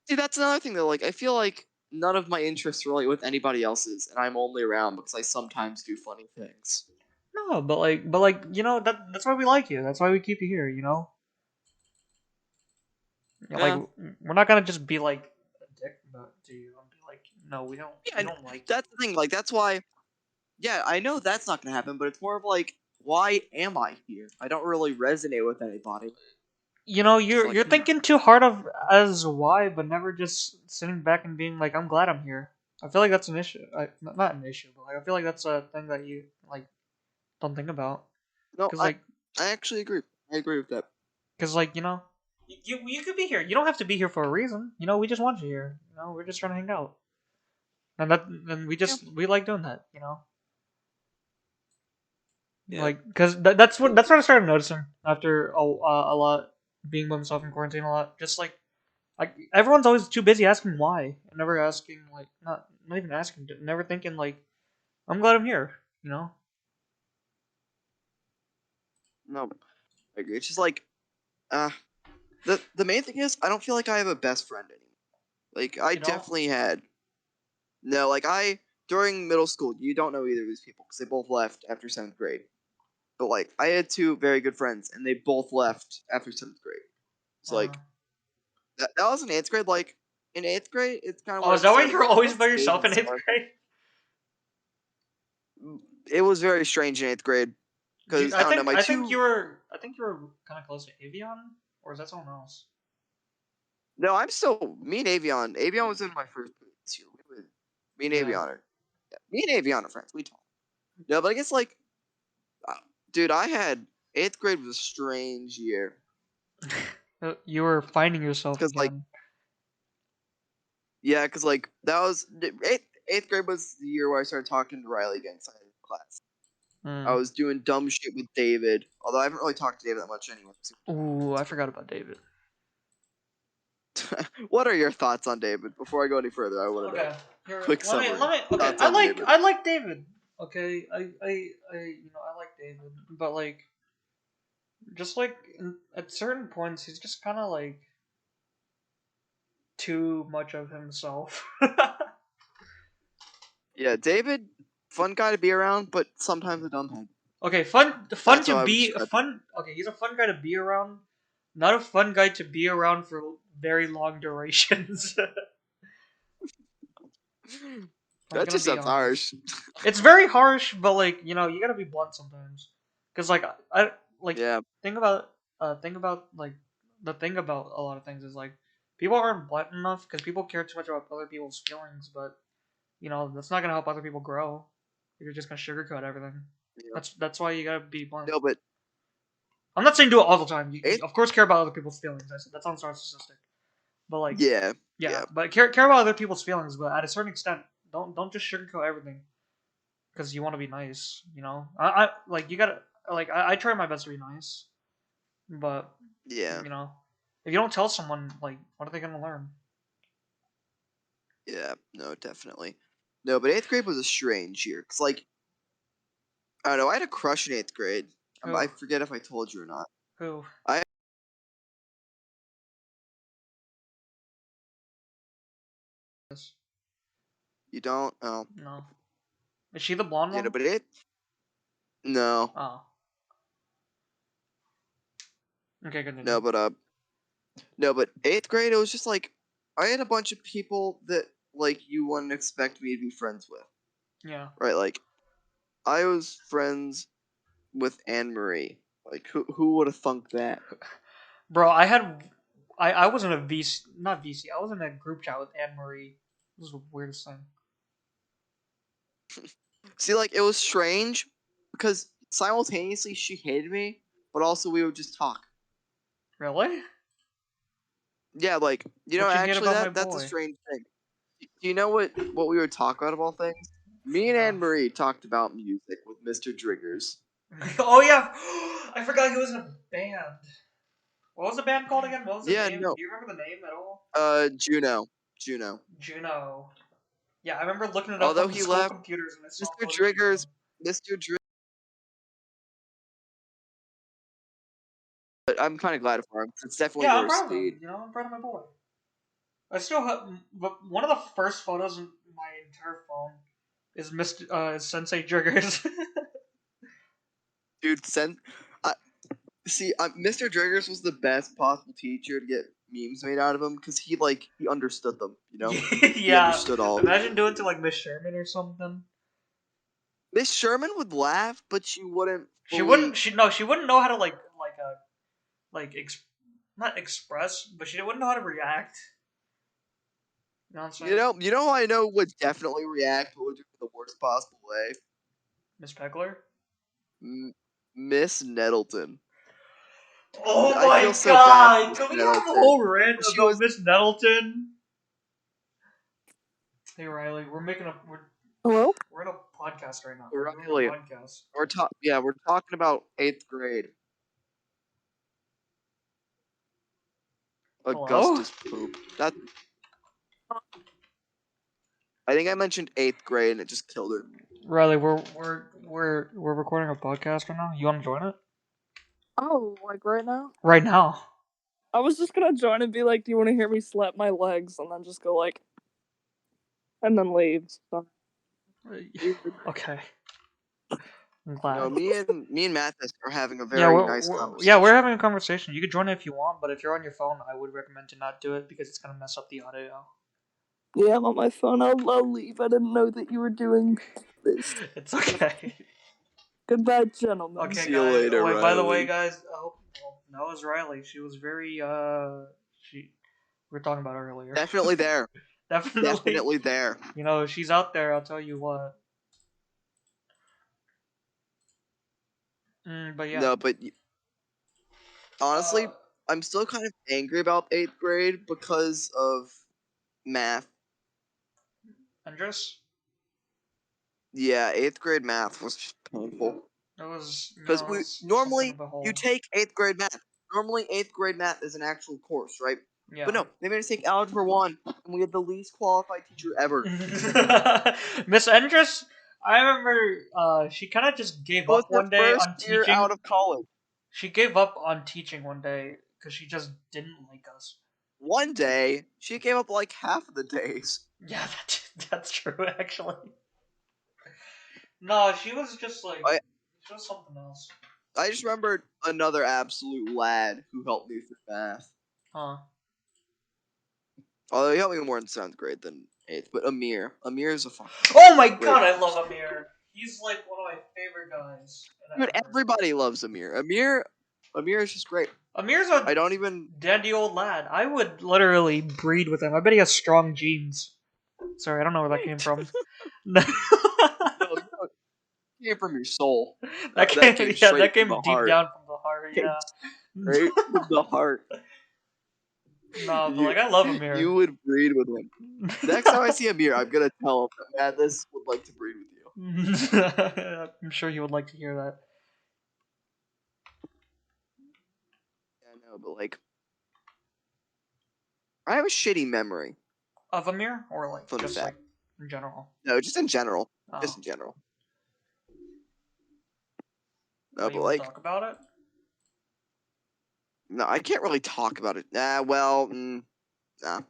See, that's another thing though. Like, I feel like none of my interests relate with anybody else's, and I'm only around because I sometimes do funny things. No, but like that's why we like you. That's why we keep you here. Like Yeah, we're not gonna just be like a dick about to you and be like, no, we don't yeah. we And don't like you. that's the thing. Like, that's why. Yeah, I know that's not gonna happen, but it's more of like, why am I here? I don't really resonate with anybody. Just like, You're thinking too hard of as why, but never just sitting back and being like, I'm glad I'm here. I feel like that's an issue. Not an issue, but like I feel like that's a thing that you like don't think about. no, Cause like, I actually agree. I agree with that. cause like you could be here. You don't have to be here for a reason. We just want you here. We're just trying to hang out. and Yeah. we like doing that, you know. Yeah. Like, cause that's what I started noticing after a lot being by myself in quarantine a lot. Just like everyone's always too busy asking why, and never asking like not even asking, never thinking like I'm glad I'm here, you know. No, I agree. It's just like uh the main thing is I don't feel like I have a best friend anymore. Like I You don't. definitely had no like I during middle school. You don't know either of these people because they both left after 7th grade. But like I had two very good friends and they both left after 7th grade. So Uh, like that was in 8th grade. Like in 8th grade, it's kind of oh, where is it that why started. you're Like always by once yourself David in eighth started, grade? it was very strange in 8th grade because I don't know my two. I think you were kind of close to Avion, or is that someone else? No, I'm still me and Avion. Avion was in my first grade this year. Me and Yeah. Avion are yeah, me and Avion are friends. We talk. No, but I guess like, uh, dude, I had 8th grade was a strange year You were finding yourself because like again. yeah, because like that was eighth grade was the year where I started talking to Riley again. 'Cause I had class. I Mm. was doing dumb shit with David, although I haven't really talked to David that much anyway. Ooh, I forgot about David. What are your thoughts on David? Before I go any further, I want to know. Okay, here, Quick summary. let me. Okay, Thoughts on David. I like David. Okay, you know, I like David, but like, just like at certain points, he's just kind of like too much of himself. Yeah, David, fun guy to be around, but sometimes a dumb head. Okay, fun That's to how I would be describe fun. Okay, he's a fun guy to be around. Not a fun guy to be around for very long durations. it. I'm That gonna just be sounds honest. harsh. It's very harsh, but like you know, you gotta be blunt sometimes. Cause like I like Yeah, think about think about like the thing about a lot of things is like people aren't blunt enough because people care too much about other people's feelings, but you know that's not gonna help other people grow. You're just gonna sugarcoat everything. yeah. That's why you gotta be blunt. No, but I'm not saying do it all the time. You eighth. of course care about other people's feelings. That sounds narcissistic. But like Yeah, yeah, yeah, but care about other people's feelings, but at a certain extent, don't just sugarcoat everything because you want to be nice. You know, I like you gotta like I try my best to be nice, but yeah, you know, if you don't tell someone, like, what are they gonna learn? yeah. No, definitely. No, but 8th grade was a strange year. Cause like I don't know, I had a crush in 8th grade. I Who forget if I told you or not. who? I Yes. you don't. Oh, No, is she the blonde you know, one? but it. No, Oh, okay, no, continue. but no, but 8th grade it was just like I had a bunch of people that like you wouldn't expect me to be friends with, Yeah, right? Like I was friends with Anne Marie. Like who would have thunk that? bro, I was in a VC, not VC. I was in a group chat with Anne Marie. This is the weirdest thing. See, like it was strange because simultaneously she hated me, but also we would just talk. Really? Yeah, like What you hate actually about my that's a boy? strange thing. Do you know what we would talk about of all things? Me and No. Anne Marie talked about music with Mr. Driggers. Oh yeah, I forgot he was in a band. What was the band called again? What was the Yeah, name? no. Do you remember the name at all? Juno. Juno. Juno. Yeah, I remember looking it up Although on the he school left, computers and I saw Mr. photos of Driggers, Juno. Mr. Driggers. But I'm kind of glad for him. 'Cause it's definitely Yeah, I'm worse proud of speed. him. You know, I'm proud of my boy. I still have, but one of the first photos in my entire phone is Mr. Is Sensei Jiggers. Dude, see, Mr. Driggers was the best possible teacher to get memes made out of him because he understood them. He Yeah, understood all of it. imagine doing to like Miss Sherman or something. Miss Sherman would laugh, but she wouldn't She wouldn't. fully. She wouldn't know how to like not express, but she wouldn't know how to react. You know what I'm saying? Who I know would definitely react, but would do it the worst possible way. Miss Peckler. M- Miss Nettleton. Oh I feel my so bad for god! Miss Can we have a Nettleton. whole rant She about was, Miss Nettleton? Hey Riley, Hello? we're in a podcast right now. We're doing a Riley, podcast. we're talking about 8th grade. Hello? Augustus poop. That I think I mentioned 8th grade and it just killed it. Riley, we're recording a podcast right now. You want to join it? Oh, like right now? Right now. I was just gonna join and be like, do you want to hear me slap my legs? And then just go like, and then leave. So. Okay. I'm No, glad. me and Mathis are having a Yeah, very nice yeah, we're conversation. having a conversation. You could join it if you want, but if you're on your phone, I would recommend to not do it because it's gonna mess up the audio. Yeah, I'm on my phone. I'll leave. I didn't know that you were doing this. It's okay. Goodbye, gentlemen. Okay, See you guys. later, Oh, wait, by the way, Riley. guys. Oh, well, that was Riley. She was very She. We were talking about her earlier. Definitely there. Definitely. Definitely there. You know, she's out there. I'll tell you what. But yeah. No, but honestly, Uh, I'm still kind of angry about 8th grade because of math. Andres. Yeah, 8th grade math was just painful. It was, Because it was something to normally you behold. take 8th grade math. Normally 8th grade math is an actual course, right? Yeah. But no, they made us take Algebra 1, and we had the least qualified teacher ever. Miss Andres, I remember she kind of just It gave was up her one day first on year teaching. out of college. She gave up on teaching one day because she just didn't like us. One day, she gave up like half of the days. Yeah, that's true, actually. No, she was just like, she was something else. I just remembered another absolute lad who helped me through math. Huh. Although he helped me more in 7th grade than 8th. But Amir. Amir is a fucking Oh my great god, I person. love Amir. He's like one of my favorite guys. Dude, everybody loves Amir. Amir is just great. Amir's a I don't even... dandy old lad. I would literally breed with him. I bet he has strong genes. Sorry, I don't know where that came from. No, it came from your soul. That That came, came yeah, straight that from came the deep heart. down from the heart. Came Yeah. straight from the heart. No, but like I love Amir. You would breed with him. Next time I see Amir, I'm gonna tell him that Mathis would like to breed with you. I'm sure he would like to hear that. Yeah, I know, but like, I have a shitty memory. Of Amir, or like Fun just fact. like in general. No, just in general. Oh. Just in general. No, But you but want to like, talk about it? no, I can't really talk about it. Well, nah.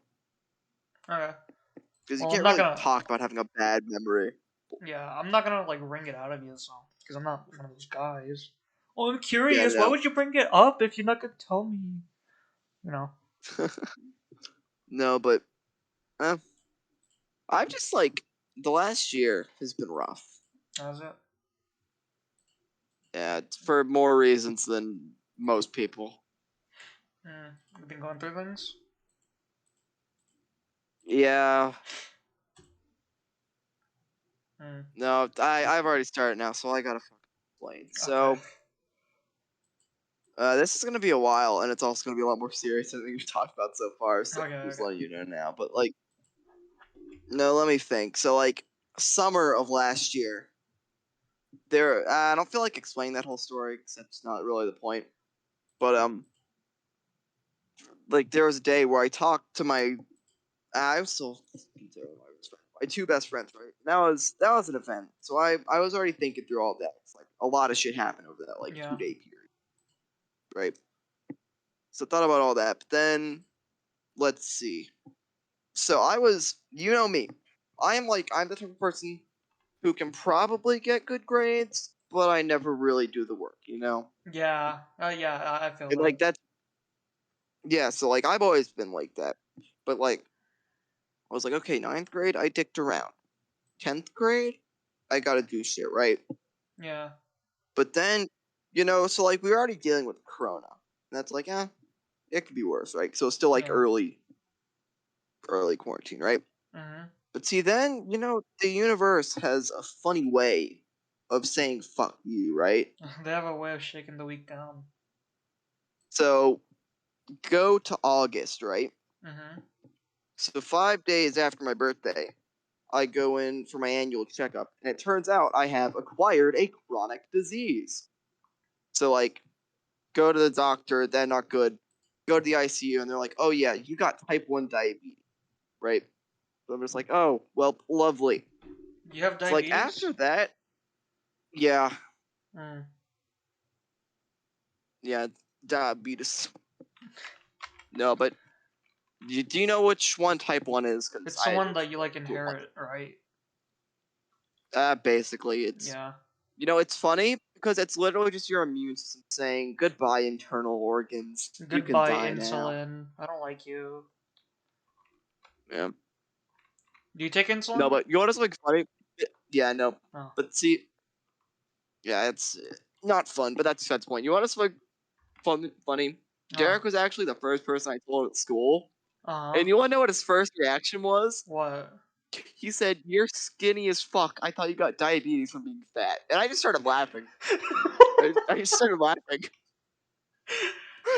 Okay. Because Well, you I'm can't not really gonna. talk about having a bad memory. Yeah, I'm not gonna like wring it out of you, so because I'm not one of those guys. Oh, I'm Yeah, curious. Why no. would you bring it up if you're not gonna tell me? You know. No, but I've just like the last year has been rough. How's it? Yeah, it's for more reasons than most people. You've been going through things. Yeah. Mm. No, I've already started now, so I gotta fucking explain. So, this is gonna be a while, and it's also gonna be a lot more serious than we've talked about so far. So Okay, I'm just okay. letting you know now. But like, no, let me think. So like, summer of last year, I don't feel like explaining that whole story because that's not really the point. But like there was a day where I talked to my, I was still consider my two best friends, right? That was an event. So I was already thinking through all that. It's like a lot of shit happened over that like Yeah. 2 day period, right? So I thought about all that, but then let's see. So I was, you know me, I'm the type of person who can probably get good grades, but I never really do the work, you know? Yeah. Yeah. I feel And that. like that's yeah. So like I've always been like that, but like I was like, okay, 9th grade, I dicked around. 10th grade, I gotta do shit, right? Yeah. But then, you know, so like we were already dealing with Corona. And that's like, it could be worse, right? So it's still like Yeah. early quarantine, right? But see, then, you know, the universe has a funny way of saying fuck you, right? They have a way of shaking the week down. So go to August, right? Mm-hmm. So 5 days after my birthday, I go in for my annual checkup, and it turns out I have acquired a chronic disease. So like, go to the doctor, they're not good. Go to the ICU, and they're like, "Oh yeah, you got type 1 diabetes, right?" So I'm just like, "Oh well, lovely." You have So like diabetes? after that, yeah, Mm. yeah, diabetes. No, but do you know which one type 1 is? Because It's the I one just that you like like grew up on inherit, right? it. Basically, it's Yeah. it's funny because it's literally just your immune system saying goodbye, internal organs. You can Goodbye, die now. insulin. I don't like you. Yeah. Do you take No, insulin? but you know what's like funny? Yeah, no. Oh. But see, yeah, it's not fun, but that's the point. You want us like funny? Oh. Derek was actually the first person I told at school, Uh-huh. and you want to know what his first reaction was? What? He said, "You're skinny as fuck. I thought you got diabetes from being fat," and I just started laughing. I just started laughing. Like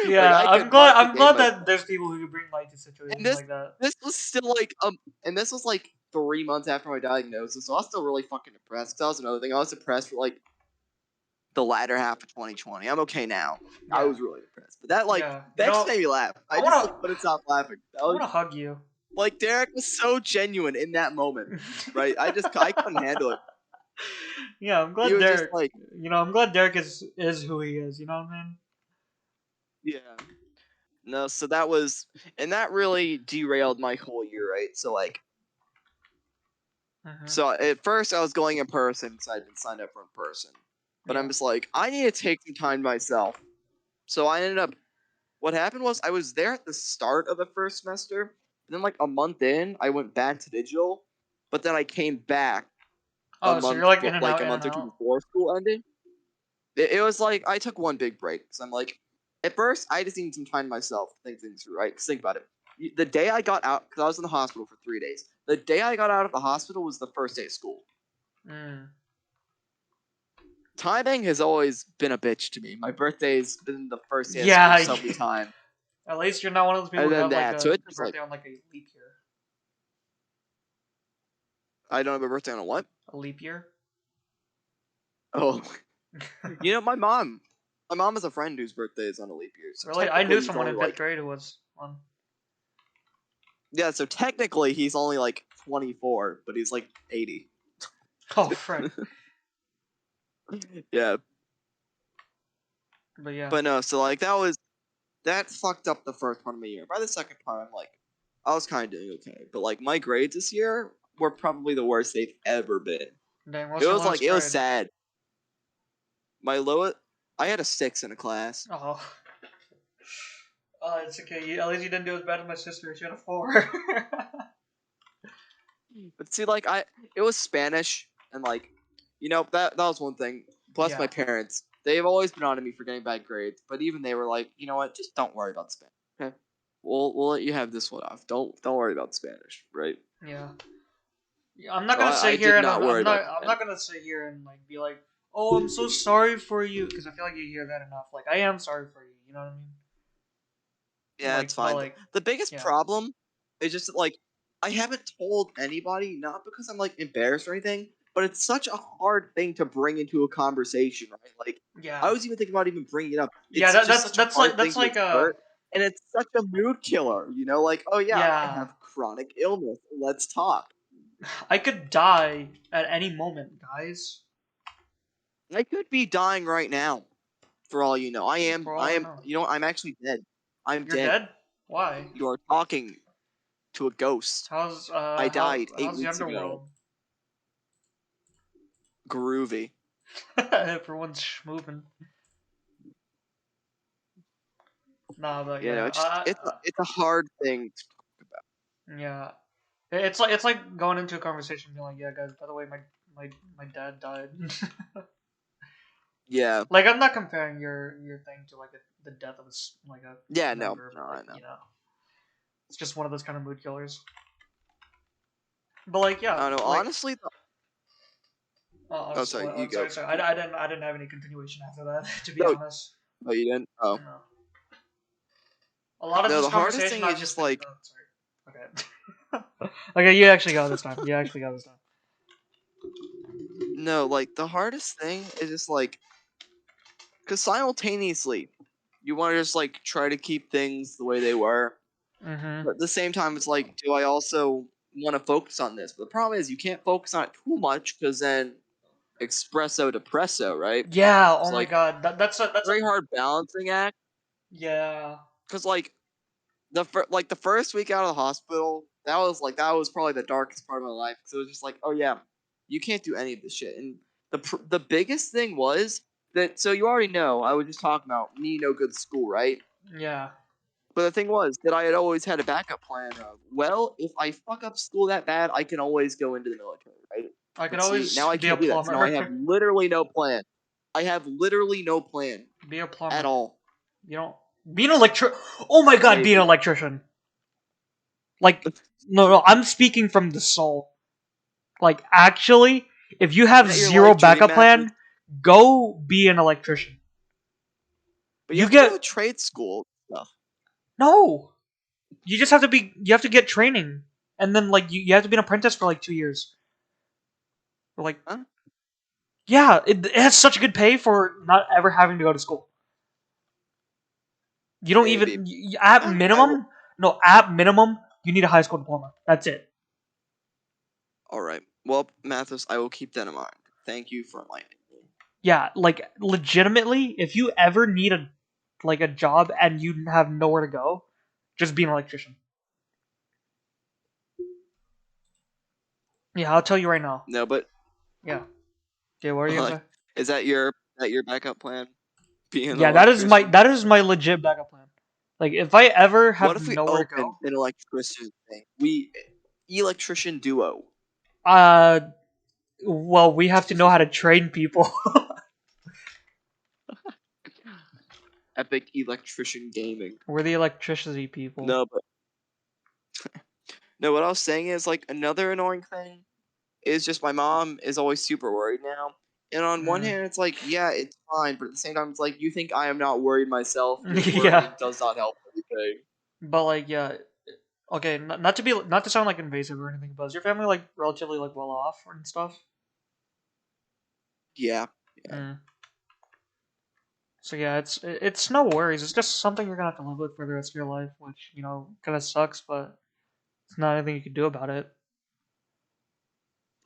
Yeah, I I'm could glad not I'm contain glad myself. that there's people who can bring light to And situations like that. this was still like and this was like 3 months after my diagnosis, so I was still really fucking depressed. 'Cause that was another thing. I was depressed for like the latter half of 2020. I'm okay now. I Yeah. was really depressed, but that Yeah. You that just know, made me laugh. I I just wanna like couldn't stop laughing. That I was wanna hug you. like Derek was so genuine in that moment, right? I couldn't handle it. Yeah, I'm He glad was just Derek. like, I'm glad Derek is who he is. You know what I mean? yeah. No, so that was, and that really derailed my whole year, right? So like, Mm-hmm. so at first I was going in person, so I'd been signed up for in person, but I'm Yeah. just like, I need to take some time to myself. So I ended up. What happened was I was there at the start of the first semester, and then like a month in, I went back to digital, but then I came back Oh, so you're like a in and month or two out. before school ended. It was like I took one big break because I'm like, at first I just needed some time to myself to think things through. Right? 'Cause think about it. The day I got out, because I was in the hospital for 3 days. The day I got out of the hospital was the first day of school. Mm. Timing has always been a bitch to me. My birthday's been the first day of school Yeah. so many times, At least you're not one of those people and who then have like that. So a it's just like birthday on like a leap year. I don't have a birthday on a what? A leap year. Oh, my mom has a friend whose birthday is on a leap year. So Really, I technically, knew he's someone only in fifth like grade who was one. yeah. So technically, he's only like 24, but he's like 80. Oh, frick. Yeah, But yeah. but no. So like that fucked up the first part of my year. By the second part, I'm like, I was kind of doing okay. But like my grades this year were probably the worst they've ever been. Dang, what's It your was like lowest it was grade? sad. My lowest, I had a 6 in a class. Oh. Oh, it's okay. At least you didn't do as bad as my sister. She had a 4. But see, like it was Spanish, and like, that was one thing. Plus, my Yeah. parents, they've always been on to me for getting bad grades, but even they were like, you know what, just don't worry about Spanish. Okay, we'll let you have this one off. Don't worry about Spanish, right? Yeah. Yeah, I'm not So gonna I sit here did and not worry about I'm Spanish. not gonna sit here and like be like, oh, I'm so sorry for you, because I feel like you hear that enough. Like, I am sorry for you. You know what I mean? Yeah, it's But fine. like, The biggest yeah, problem is just that, like, I haven't told anybody, not because I'm like embarrassed or anything, but it's such a hard thing to bring into a conversation, right? Like, I yeah, was even thinking about even bringing it up. yeah. It's That, just that's such a that's like hard thing that's to like exert, and it's such a mood killer, Like, oh yeah, I yeah. have chronic illness. Let's talk. I could die at any moment, guys. I could be dying right now, for all you know. I am. For all I I am. know. I'm actually dead. I'm You're dead. dead. Why? You are talking to a ghost. I died eight How's the weeks ago. underworld? Groovy. Everyone's schmoovin'. Nah, but You know, yeah, it's just it's a hard thing. yeah. It's like going into a conversation and being like, yeah, guys. By the way, my dad died. Yeah, Like, I'm not comparing your thing to like the death of like a yeah, no, member, no, but I like know. it's just one of those kind of mood killers. But like, yeah, I don't know. like Honestly, I oh, was sorry, you I'm go. sorry. I didn't have any continuation after that. To be No, honest, no, you didn't. Oh, no. A lot of no. this The hardest conversation, thing is I've just just been. like, Oh, sorry. Okay. Okay, you actually got it this time. You actually got it this time. No, like the hardest thing is just like, because simultaneously, you want to just like try to keep things the way they were, Mm-hmm. but at the same time, it's like, do I also want to focus on this? But the problem is, you can't focus on it too much because then espresso depresso, right? Yeah. It's Oh my like God. That's a very hard balancing act. yeah. Because like the first week out of the hospital, that was probably the darkest part of my life. Because it was just like, oh yeah, you can't do any of this shit. And the biggest thing was that, so you already know, I was just talking about me no good school, right? Yeah. But the thing was that I had always had a backup plan of, well, if I fuck up school that bad, I can always go into the military, right? I could But see, always now I be a can't do that. So now I plumber. have literally no plan. I have literally no plan Be a at plumber. all. You know, be an electri. Oh my God, be an Maybe. electrician. Like, no, I'm speaking from the soul. Like, actually, if you Is have that your zero like dream, backup Mathis? plan, go be an electrician. But you You have to go to get trade school stuff. no. You just have to be. You have to get training, and then like you have to be an apprentice for like 2 years. Like, Huh? yeah, it has such good pay for not ever having to go to school. You don't Maybe. even at I will. minimum. No, at minimum, you need a high school diploma. That's it. All right. Well, Mathis, I will keep that in mind. Thank you for enlightening me. Yeah, like legitimately, if you ever need a job and you have nowhere to go, just be an electrician. Yeah, I'll tell you right now. No, but Yeah. Yeah, what are you gonna like, say? is that your backup plan? Being an Yeah, electrician? that is my legit backup plan. Like if I ever What have if we nowhere to open go, an electrician thing? We electrician duo. uh well, we have to know how to train people. Epic electrician gaming. We're the electricity people. No, but no. What I was saying is like another annoying thing is just my mom is always super worried now. And on one Mm. hand, it's like, yeah, it's fine, but at the same time, it's like, you think I am not worried myself? Your Yeah. worrying does not help anything. But like yeah, okay, not to sound like invasive or anything, but is your family like relatively like well off and stuff? Yeah, yeah, Mm. So yeah, it's no worries. It's just something you're gonna have to live with for the rest of your life, which kind of sucks, but it's not anything you can do about it.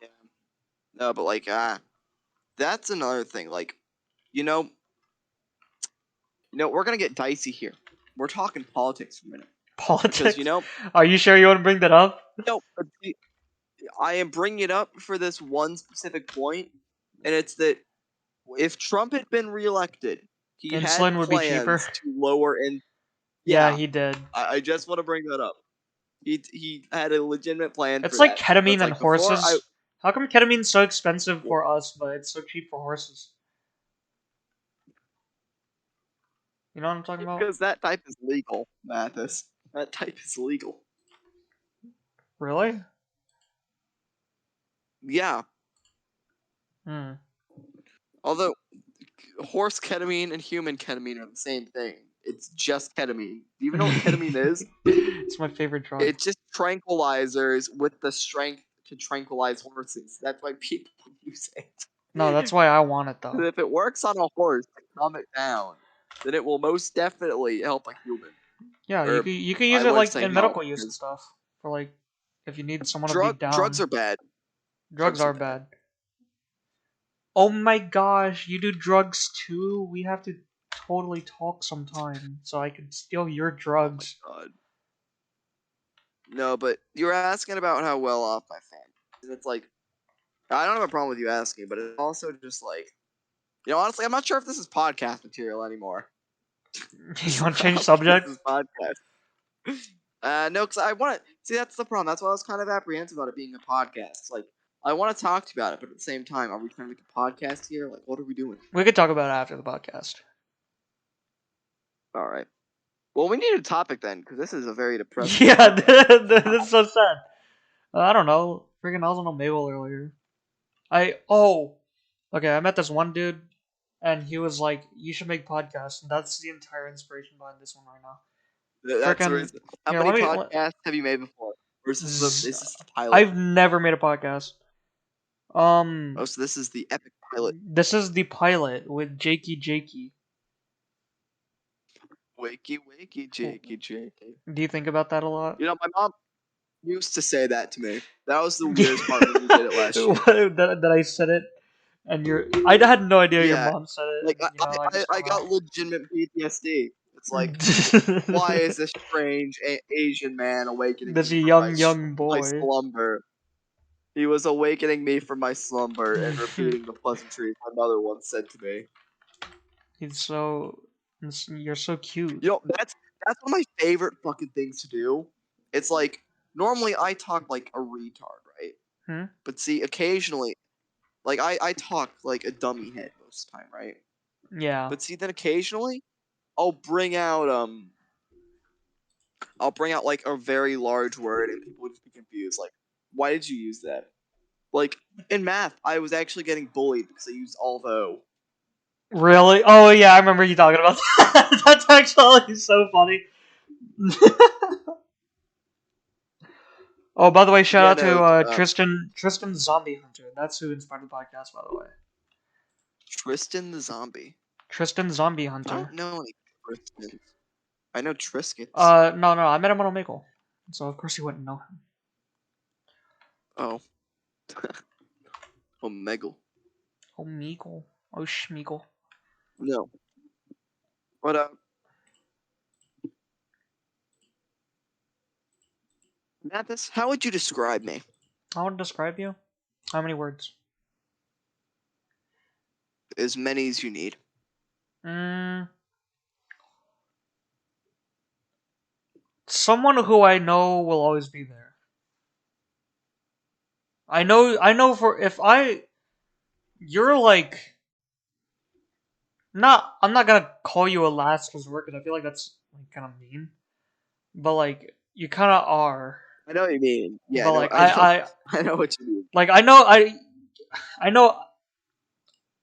yeah. No, but like, that's another thing. Like, you know, we're gonna get dicey here. We're talking politics for a minute because Politics? Are you sure you want to bring that up? no, but I am bringing it up for this one specific point, and it's that if Trump had been reelected, he had Insulin would be cheaper. plans to lower in. Yeah, Yeah, he did. I just want to bring that up. He had a legitimate plan It's for like that. That's ketamine and like before I. horses. How come ketamine's so expensive for us, but it's so cheap for horses? You know what I'm talking about? Because that type is legal, Mathis. That type is legal. Really? Yeah. Hmm. Although horse ketamine and human ketamine are the same thing. It's just ketamine. Do you even know what ketamine is? It's my favorite drug. It's just tranquilizers with the strength to tranquilize horses. That's why people use it. No, that's why I want it 'Cause though. if it works on a horse to calm it down, then it will most definitely help a human. Yeah, Or you can use I it would like say in no, medical use and because stuff for like if you need someone to be drugs down. are bad. Drugs Drugs are are bad. bad. Oh my gosh, you do drugs too? We have to totally talk sometime so I can steal your Oh my drugs. god. No, but you were asking about how well off my family is. And it's like, I don't have a problem with you asking, but it's also just like, honestly, I'm not sure if this is podcast material anymore. You want to I change don't think subject? this is podcast. No, because I want to see. That's the problem. That's why I was kind of apprehensive about it being a podcast. Like, I want to talk to you about it, but at the same time, are we trying to make a podcast here? Like, what are we doing? We could talk about it after the podcast. All right. Well, we need a topic then, because this is a very depressing Yeah, podcast. this is so sad. I don't know. Freaking I was on a Mabel earlier. Okay, I met this one dude and he was like, "You should make podcasts," and that's the entire inspiration behind this one right now. That's the Freaking reason. How here, many let me. podcasts have you made before? Or is this the pilot? I've never made a podcast. Oh, so this is the epic pilot. This is the pilot with Jakey. Wakey, wakey, jakey, jakey. Do you think about that a lot? You know, my mom used to say that to me. That was the weirdest part when you did it last year. that I said it, and I had no idea your Yeah, mom said it. like and, I just I don't got legitimate PTSD. It's like, know. why is this strange Asian man awakening This me from young my boy. slumber? He was awakening me from my slumber and repeating the pleasantries my mother once said to me. You're so cute. You know, that's one of my favorite fucking things to do. It's like, normally I talk like a retard, right? Hmm? But see, occasionally, like I talk like a dummy head most of the time, right? Yeah. But see, then occasionally, I'll bring out like a very large word, and people would just be confused. Like, why did you use that? Like in math, I was actually getting bullied because I used although. Really? Oh yeah, I remember you talking about that. That's actually so funny. Oh, by the way, shout Yeah, out no, to Tristan Zombie Hunter. That's who inspired the podcast, by the way. Tristan the zombie. Tristan Zombie I Hunter. don't know any Tristans. I know Triscuits. No, I met him on Omegle, so of course you wouldn't know him. Oh. Omegle. Omegle. Oh, Schmeagle. No. But Mathis, how would you describe me? I want to describe you. How many words? As many as you need. Someone who I know will always be there. I know for if you're like, I'm not gonna call you a last resort because I feel like that's like kind of mean, but like you kind of are. I know what you mean. Yeah, But like I know. I I know what you mean. like I know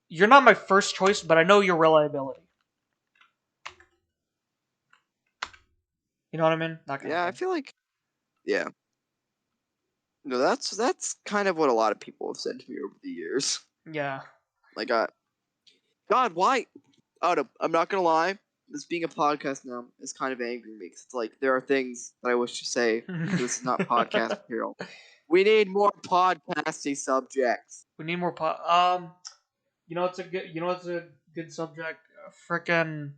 you're not my first choice, but I know your reliability. You know what I mean? That kind Yeah, I of thing. feel like. Yeah. No, that's kind of what a lot of people have said to me over the years. Yeah. Like, God, why? Oh, no, I'm not gonna lie. This being a podcast now is kind of angering me because it's like there are things that I wish to say. This is not podcast material. We need more podcasty subjects. We need more you know it's a good subject. Frickin'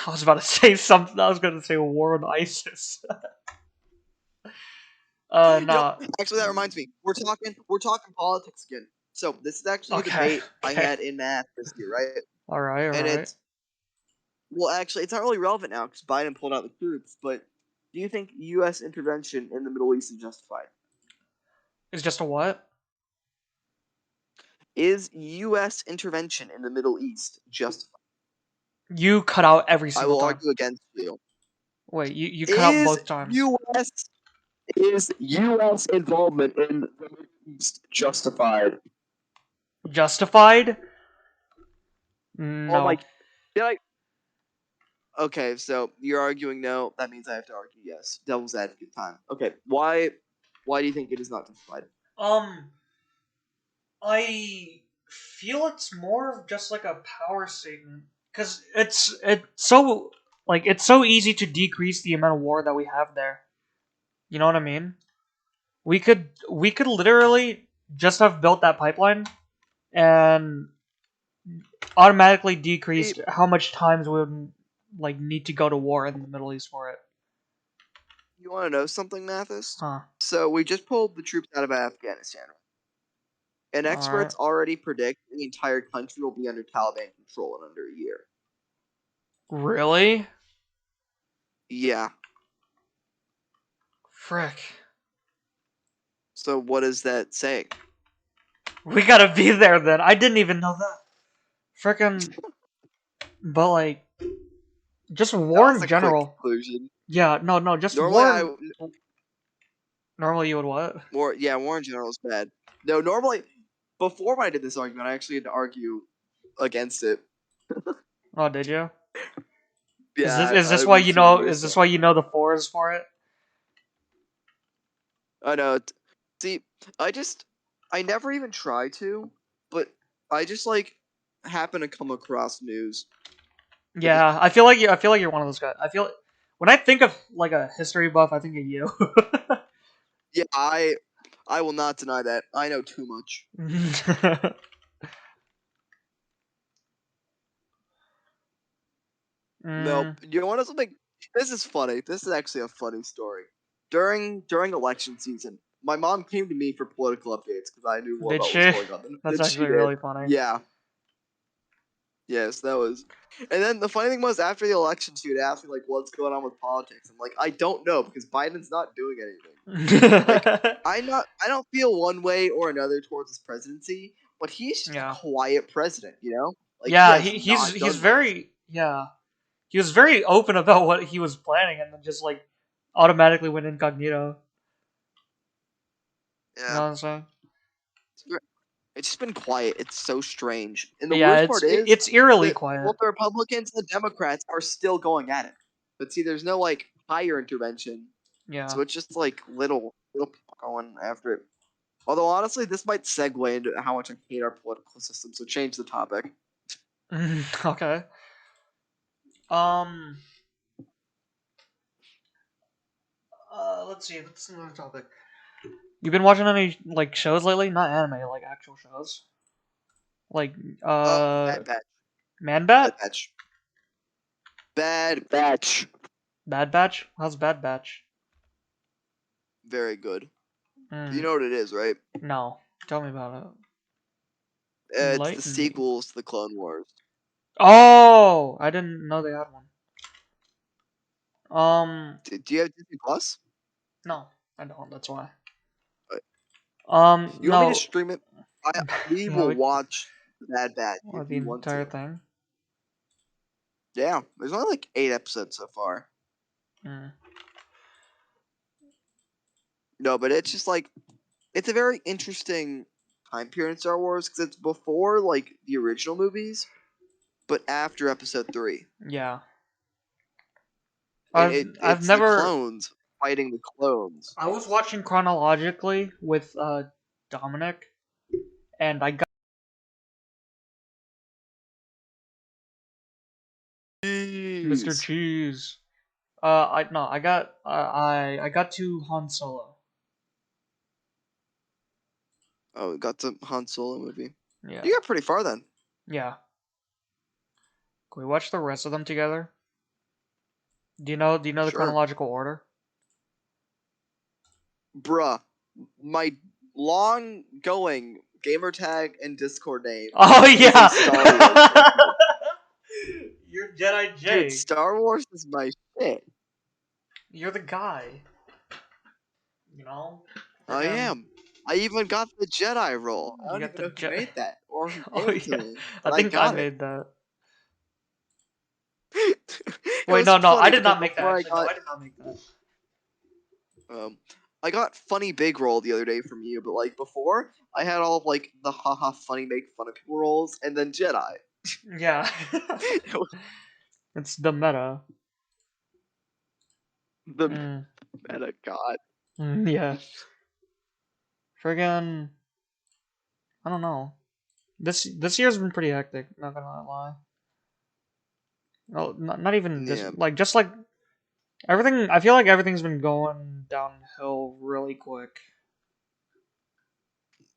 I was about to say something. I was going to say war on ISIS. You know, Nah. actually, that reminds me. We're talking politics again. So this is actually a debate I Okay. had in math this year, right? All right. And it's actually, it's not really relevant now because Biden pulled out the troops. But do you think U.S. intervention in the Middle East is justified? It's just a what? Is U.S. intervention in the Middle East justified? You cut out every I single will time. argue against you. Wait, you cut out both times. Is U.S. involvement in the Middle East justified? Justified? Oh No. my! Did I? Okay, so you're arguing no. That means I have to argue yes. Devil's advocate time. Okay, why? Why do you think it is not justified? I feel it's more of just like a power statement because it's so easy to decrease the amount of war that we have there. You know what I mean? We could literally just have built that pipeline and automatically decreased how much times we would like need to go to war in the Middle East for it. You want to know something, Mathis? Huh. So we just pulled the troops out of Afghanistan, and experts already predict the entire country will be under Taliban control in under a year. Really? Yeah. Frick. So what is that saying? We gotta be there then. I didn't even know that. Frickin'. But like, just war in general. Conclusion. Yeah, no, just war. Normally you would what? War in general is bad. No, normally, before I did this argument, I actually had to argue against it. Oh, did you? Yeah. Is this why you know? Is this why you know the fours for it? I know. See, I never even try to, but I just like happen to come across news. Yeah, I feel like you're one of those guys. When I think of like a history buff, I think of you. Yeah, I will not deny that. I know too much. Nope. Mm, You want something? This is funny. This is actually a funny story. During election season, my mom came to me for political updates because I knew more did about what was she? going on That's than she actually did. really funny. Yeah. Yes, that was. And then the funny thing was, after the election, she would ask me like, "What's going on with politics?" I'm like, "I don't know because Biden's not doing anything. Like, I don't feel one way or another towards his presidency, but he's just a Yeah. quiet president, you know? Like he Yeah, has he's not done much." very yeah. He was very open about what he was planning and then just like automatically went incognito. You know Yeah, what I'm saying? it's just been quiet. It's so strange. And the Yeah, worst it's part is it's eerily that quiet. both the Republicans and the Democrats are still going at it. But see, there's no like higher intervention, Yeah. so it's just like little people going after it. Although honestly, this might segue into how much I hate our political system. So change the topic. Okay. Um. Let's see. What's another topic? You've been watching any like shows lately? Not anime, like actual shows. Like Bad batch, Man bad Bat? batch, bad batch. Bad Batch? How's Bad Batch? Very good. You Hmm. know what it is, right? No. Tell me about it. It's the Enlighten me. sequels to the Clone Wars. Oh, I didn't know they had one. Um, Do you have Disney Plus? no, I don't. That's why. Uh, You want me to No. stream it? We Yeah, will we watch the Bad Batch or if the you want entire to. thing. Yeah, there's only like 8 episodes so far. Hmm. No, but it's just like it's a very interesting time period in Star Wars because it's before like the original movies, but after Episode 3, Yeah. and I've it's the never. clones fighting the clones. I was watching chronologically with Dominic, and I got Mr. Jeez. Cheese. I no, I got to Han Solo. Oh, we got the Han Solo movie. Yeah. You got pretty far then, Yeah. Can we watch the rest of them together? Do you know the sure, chronological order? bruh. My long-going gamer tag and Discord name Oh is a yeah. Star Wars reference. You're Jedi Dude, J. Star Wars is my shit. You're the guy. You know? I Freaking am. I even got the Jedi role. I you don't got even the know who jet. made that or who Oh gave it to yeah. me, I but I think I got it. made that. It Wait, was no, funny I did because not make that. before Actually, no, I did not make that. I got funny big roll the other day from you, but like before, I had all of like the haha funny make fun of people rolls, and then Jedi. Yeah. It was It's the meta. the Mm, meta god. yeah. Friggin' I don't know. This year's been pretty hectic, not gonna lie. No, not even this Yeah, just like everything I feel like everything's been going downhill really quick.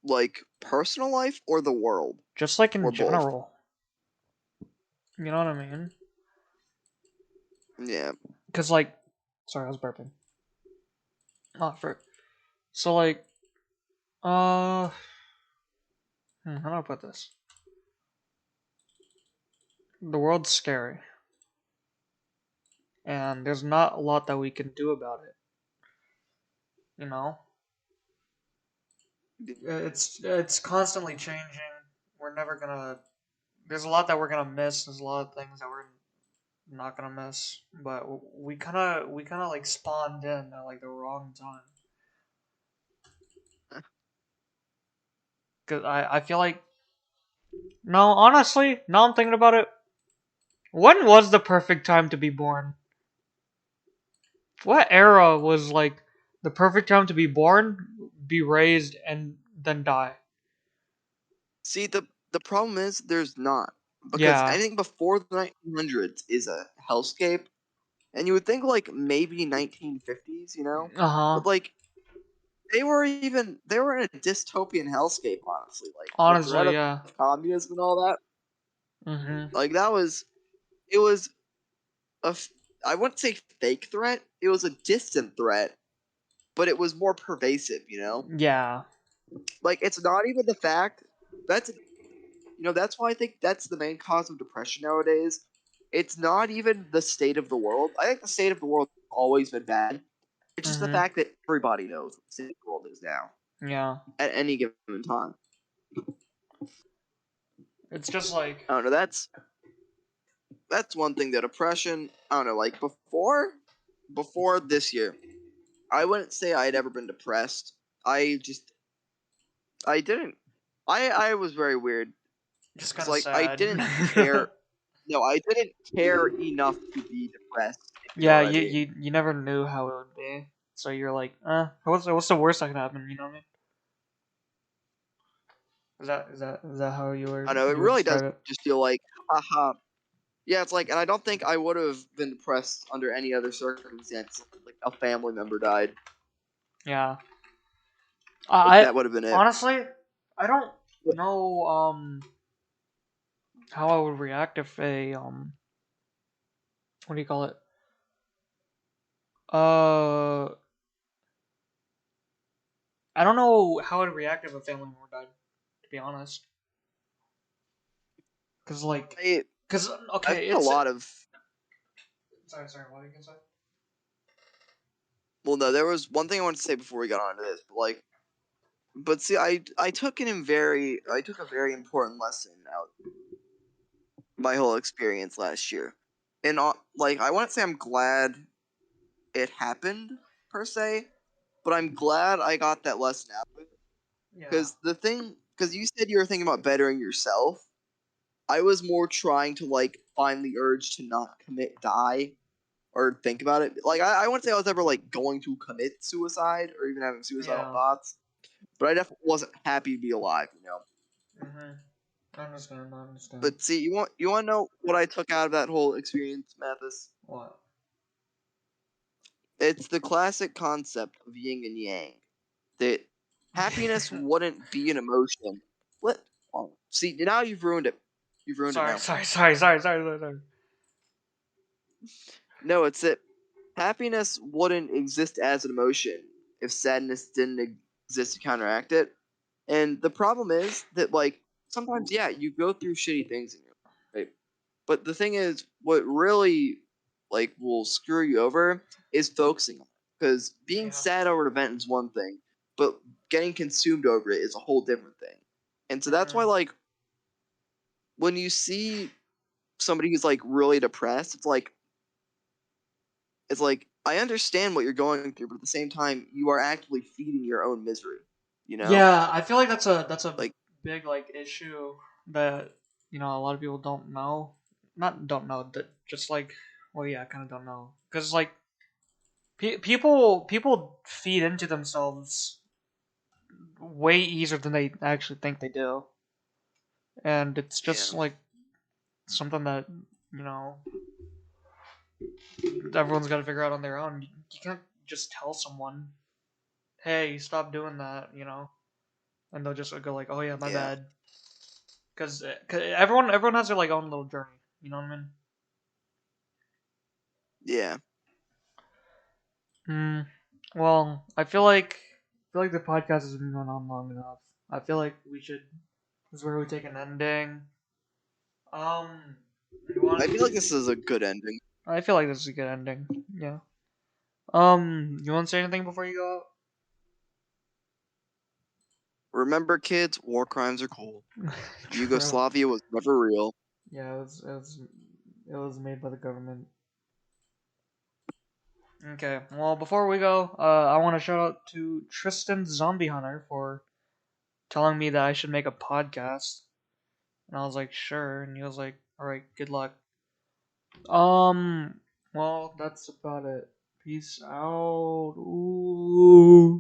like personal life or the world Just like in or both. general. You know what I mean? Yeah, Cause like sorry, I was burping. Oh for so like uh how do I put this? The world's scary. And there's not a lot that we can do about it. You know? It's constantly changing. We're never gonna. There's a lot that we're gonna miss. There's a lot of things that we're not gonna miss. But we kind of like spawned in at like the wrong time. Cause I feel like no, honestly, now I'm thinking about it. When was the perfect time to be born? What era was like The perfect time to be born, be raised, and then die. See, the problem is there's not, because Yeah. anything before the 1900s is a hellscape, and you would think like maybe 1950s, Uh huh. but like they were in a dystopian hellscape, honestly, like the threat Honestly, of yeah. communism and all that. Mhm. Like it was a f- I wouldn't say fake threat. It was a distant threat, but it was more pervasive. Yeah. Like it's not even the fact that's that's why I think that's the main cause of depression nowadays. It's not even the state of the world. I think the state of the world has always been bad. It's just the Mhm. fact that everybody knows what the state of the world is now Yeah. at any given time. It's just like. I don't know. That's one thing. That depression. I don't know. Like before this year, I wouldn't say I'd ever been depressed. I didn't. I was very weird. Just It's kind of like I sad. didn't care. No, I didn't care enough to be depressed. If you know Yeah, what I you, mean. you you never knew how it would be, so you're like, what's the worst that can happen? You know what I mean? Is that how I know it you would really does describe it? just feel like, haha. Yeah, it's like, and I don't think I would have been depressed under any other circumstance. Like a family member died. Yeah. Like I that would have been it. honestly, I don't know how I would react if a what do you call it? Uh, I don't know how I'd react if a family member died. To be honest, cause like, I cause I've okay, had a it's lot of. sorry. What are you gonna say? Well, no, there was one thing I wanted to say before we got onto this, but see, I took a very important lesson out of my whole experience last year, and like I wouldn't say I'm glad it happened per se, but I'm glad I got that lesson out of it. Yeah. Because you said you were thinking about bettering yourself. I was more trying to like find the urge to not die or think about it. Like I wouldn't say I was ever like going to commit suicide or even having suicidal Yeah. thoughts, but I definitely wasn't happy to be alive. Mhm. I understand. I understand. But see, you want to know what I took out of that whole experience, Mathis? What? It's the classic concept of yin and yang. That happiness wouldn't be an emotion. What? Oh, see, now you've ruined it. You've ruined it sorry. now. Sorry. No, it's that happiness wouldn't exist as an emotion if sadness didn't exist to counteract it. And the problem is that like sometimes, yeah, you go through shitty things in your life, right? But the thing is, what really like will screw you over is focusing on it. Because being Yeah. sad over an event is one thing, but getting consumed over it is a whole different thing. And so that's why Mhm. like when you see somebody who's like really depressed, it's like I understand what you're going through, but at the same time, you are actively feeding your own misery. You know, Yeah, I feel like that's a like big like issue that a lot of people don't know. Not don't know that just like well yeah, kind of don't know because like people feed into themselves way easier than they actually think they do, and it's just yeah, like something that you know everyone's got to figure out on their own. You can't just tell someone, "Hey, stop doing that," and they'll just go like, "Oh yeah, my yeah, bad." Because everyone has their like own little journey. You know what I mean? yeah. Hmm. Well, I feel like the podcast has been going on long enough. I feel like we should. This is where we take an ending. You want? I feel like this is a good ending. I feel like this is a good ending. Yeah. You want to say anything before you go Remember, kids, war crimes are cool. out? True. Yugoslavia was never real. Yeah, it was made by the government. Okay. Well, before we go, I want to shout out to Tristan Zombie Hunter for telling me that I should make a podcast. And I was like, sure. And he was like, all right, good luck. Um, well, that's about it. Peace out. Ooh.